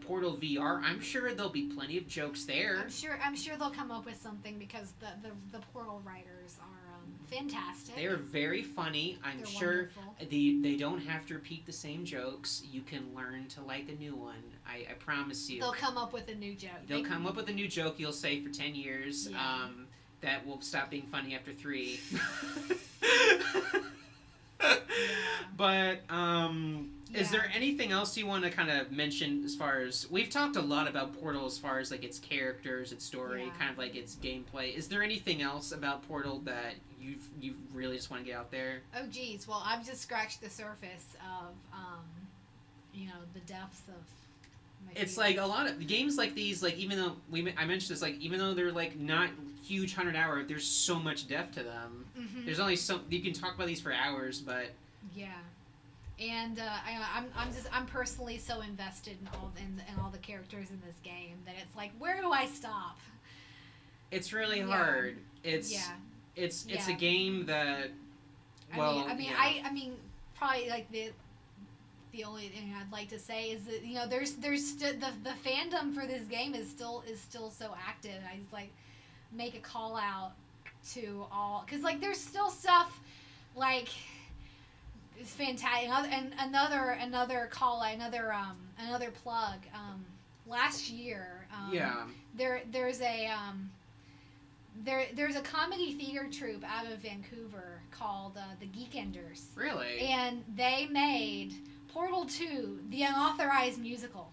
A: Portal VR. I'm sure there'll be plenty of jokes there.
C: I'm sure they'll come up with something, because the Portal writers are fantastic.
A: They are very funny. They're sure wonderful. They don't have to repeat the same jokes. You can learn to like a new one. I promise you.
C: They'll come up with a new joke.
A: They'll come up with a new joke you'll say for 10 years.
C: Yeah.
A: That will stop being funny after 3. But is there anything else you want to kind of mention as far as... We've talked a lot about Portal as far as, like, its characters, its story, kind of like its gameplay. Is there anything else about Portal that you really just want to get out there?
C: Oh, geez. Well, I've just scratched the surface of, the depths of...
A: It's like a lot of games like these, like, even though I mentioned this, like, even though they're like not huge 100-hour, there's so much depth to them. Mm-hmm. There's only you can talk about these for hours, but
C: and I'm personally so invested in all the characters in this game that it's like, where do I stop?
A: It's really hard. It's a game that
C: I mean probably like the only thing I'd like to say is that there's the fandom for this game is still so active. I just like make a call out to all, because like there's still stuff like it's fantastic. And another call, another plug. Last year, there's a comedy theater troupe out of Vancouver called the Geekenders.
A: Really?
C: And they made Portal 2, the unauthorized musical.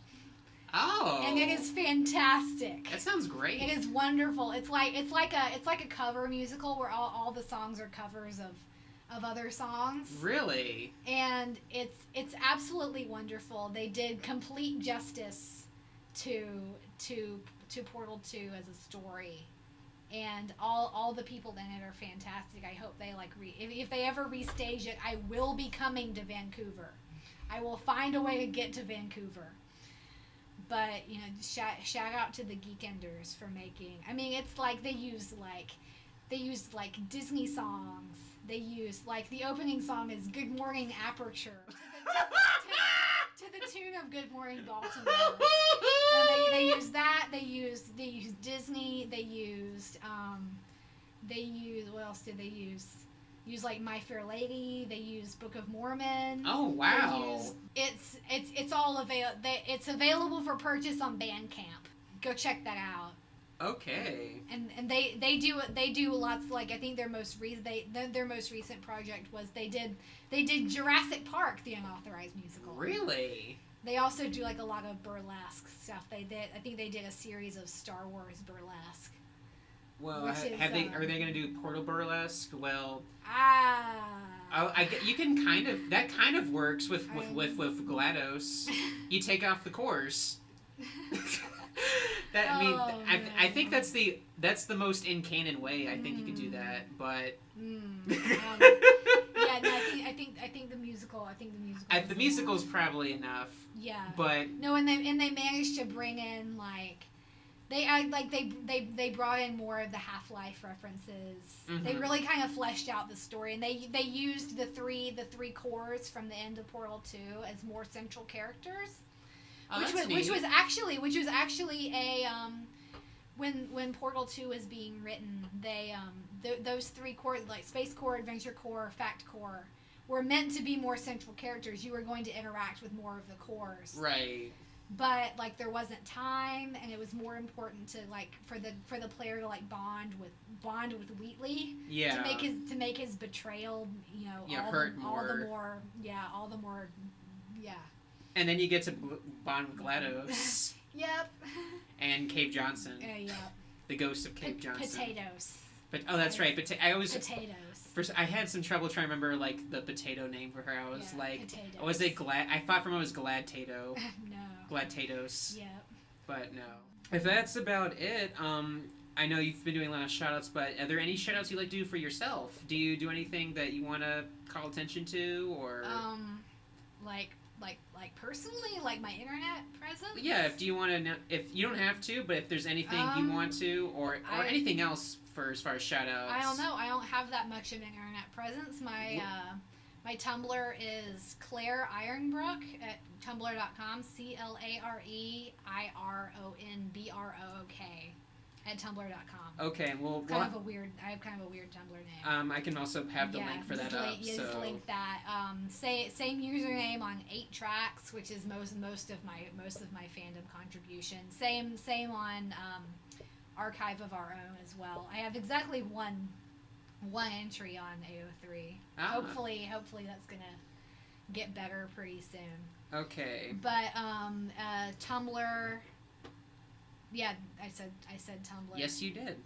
A: Oh.
C: And it is fantastic.
A: That sounds great.
C: It is wonderful. It's like a cover musical where all the songs are covers of other songs.
A: Really?
C: And it's absolutely wonderful. They did complete justice to Portal 2 as a story. And all the people in it are fantastic. I hope they if they ever restage it, I will be coming to Vancouver. I will find a way to get to Vancouver. But shout out to the Geekenders for making. I mean, it's like they used Disney songs. They used the opening song is "Good Morning Aperture" to the tune of "Good Morning Baltimore." And they used that. They used Disney. They used what else did they use? Use like My Fair Lady. They use Book of Mormon.
A: Oh wow!
C: It's all available. It's available for purchase on Bandcamp. Go check that out.
A: Okay.
C: And they do lots, like, I think their most recent project was they did Jurassic Park, the unauthorized musical.
A: Really?
C: They also do like a lot of burlesque stuff. I think they did a series of Star Wars burlesque.
A: Well, are they going to do Portal Burlesque? Well, you can that kind of works with GLaDOS. You take off the course. I think that's the most in canon way. I think you can do that, but
C: yeah, no, I think the musical.
A: The musical's probably enough.
C: Yeah,
A: but
C: no, and they managed to bring in like. They brought in more of the Half-Life references. Mm-hmm. They really kind of fleshed out the story, and they used the three cores from the end of Portal 2 as more central characters. Which was actually a when Portal 2 was being written, they those three cores, like Space Core, Adventure Core, Fact Core, were meant to be more central characters. You were going to interact with more of the cores.
A: Right.
C: But like there wasn't time, and it was more important to like for the player to like bond with Wheatley.
A: Yeah.
C: To make his betrayal, all the more.
A: And then you get to bond with GLaDOS.
C: Yep.
A: And Cave Johnson.
C: Yep.
A: The ghost of Cave Johnson.
C: Potatoes.
A: But that's right.
C: Potatoes.
A: First, I had some trouble trying to remember like the potato name for her. I was like,
C: potatoes.
A: Was it Glad? I thought from it was Glad-tato.
C: No.
A: Glad-tatos.
C: Yep.
A: But no. If that's about it, I know you've been doing a lot of shout-outs, but are there any shout-outs you'd like to do for yourself? Do you do anything that you want to call attention to, or
C: like personally, like my internet presence?
A: Yeah, if you don't have to, but if there's anything you want to, or anything else as far as shout-outs.
C: I don't know. I don't have that much of an internet presence. My Tumblr is Claire Ironbrook at tumblr.com. CLAREIRONBROOK at tumblr.com.
A: Okay, well,
C: I have kind of a weird Tumblr name.
A: I can also have the link for that up.
C: Just link that. Same username on 8tracks, which is most of my fandom contribution. Same on Archive of Our Own as well. I have exactly one entry on AO3. Hopefully that's gonna get better pretty soon.
A: Okay.
C: But Tumblr. Yeah, I said Tumblr.
A: Yes, you did.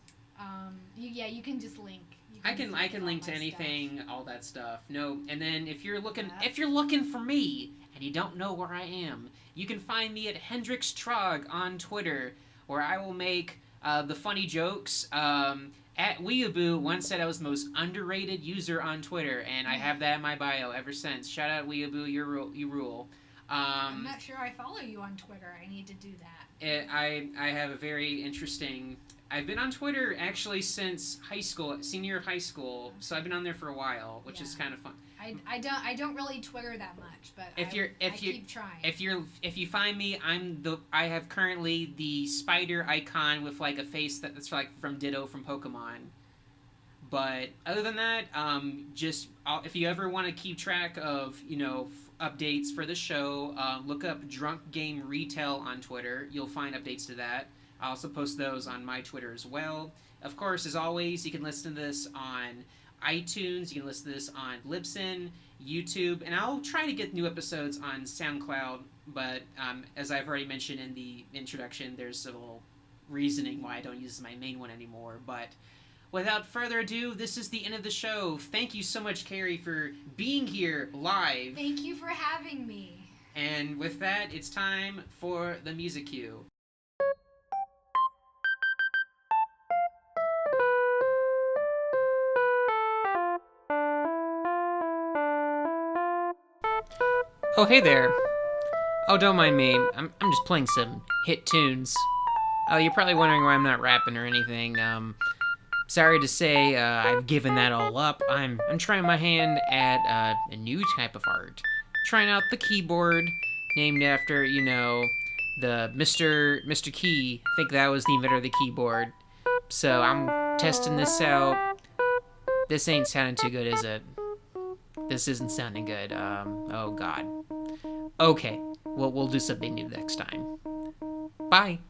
C: You can just link.
A: I can link to anything, stuff. All that stuff. No, and then if you're looking for me and you don't know where I am, you can find me at Hendrix Trog on Twitter, where I will make the funny jokes. At Weeaboo once said I was the most underrated user on Twitter, and I have that in my bio ever since. Shout out Weeaboo, you rule.
C: I'm not sure I follow you on Twitter. I need to do that.
A: I have a very interesting... I've been on Twitter actually since high school, senior year of high school, so I've been on there for a while, which is kind of fun.
C: I don't really Twitter that much, but I keep trying.
A: If you find me, I have currently the spider icon with like a face that's like from Ditto from Pokemon. But other than that, if you ever want to keep track of updates for the show, look up Drunk Game Retell on Twitter. You'll find updates to that. I also post those on my Twitter as well. Of course, as always, you can listen to this on iTunes, you can listen to this on Libsyn, YouTube, and I'll try to get new episodes on SoundCloud, but as I've already mentioned in the introduction, there's a little reasoning why I don't use my main one anymore. But without further ado, this is the end of the show. Thank you so much, Carrie, for being here live.
C: Thank you for having me.
A: And with that, it's time for the music cue. Oh, hey there. Oh, don't mind me. I'm just playing some hit tunes. Oh, you're probably wondering why I'm not rapping or anything. Sorry to say, I've given that all up. I'm trying my hand at a new type of art. Trying out the keyboard, named after, the Mr. Key. I think that was the inventor of the keyboard. So I'm testing this out. This ain't sounding too good, is it? This isn't sounding good. Oh God. Okay, well, we'll do something new next time. Bye.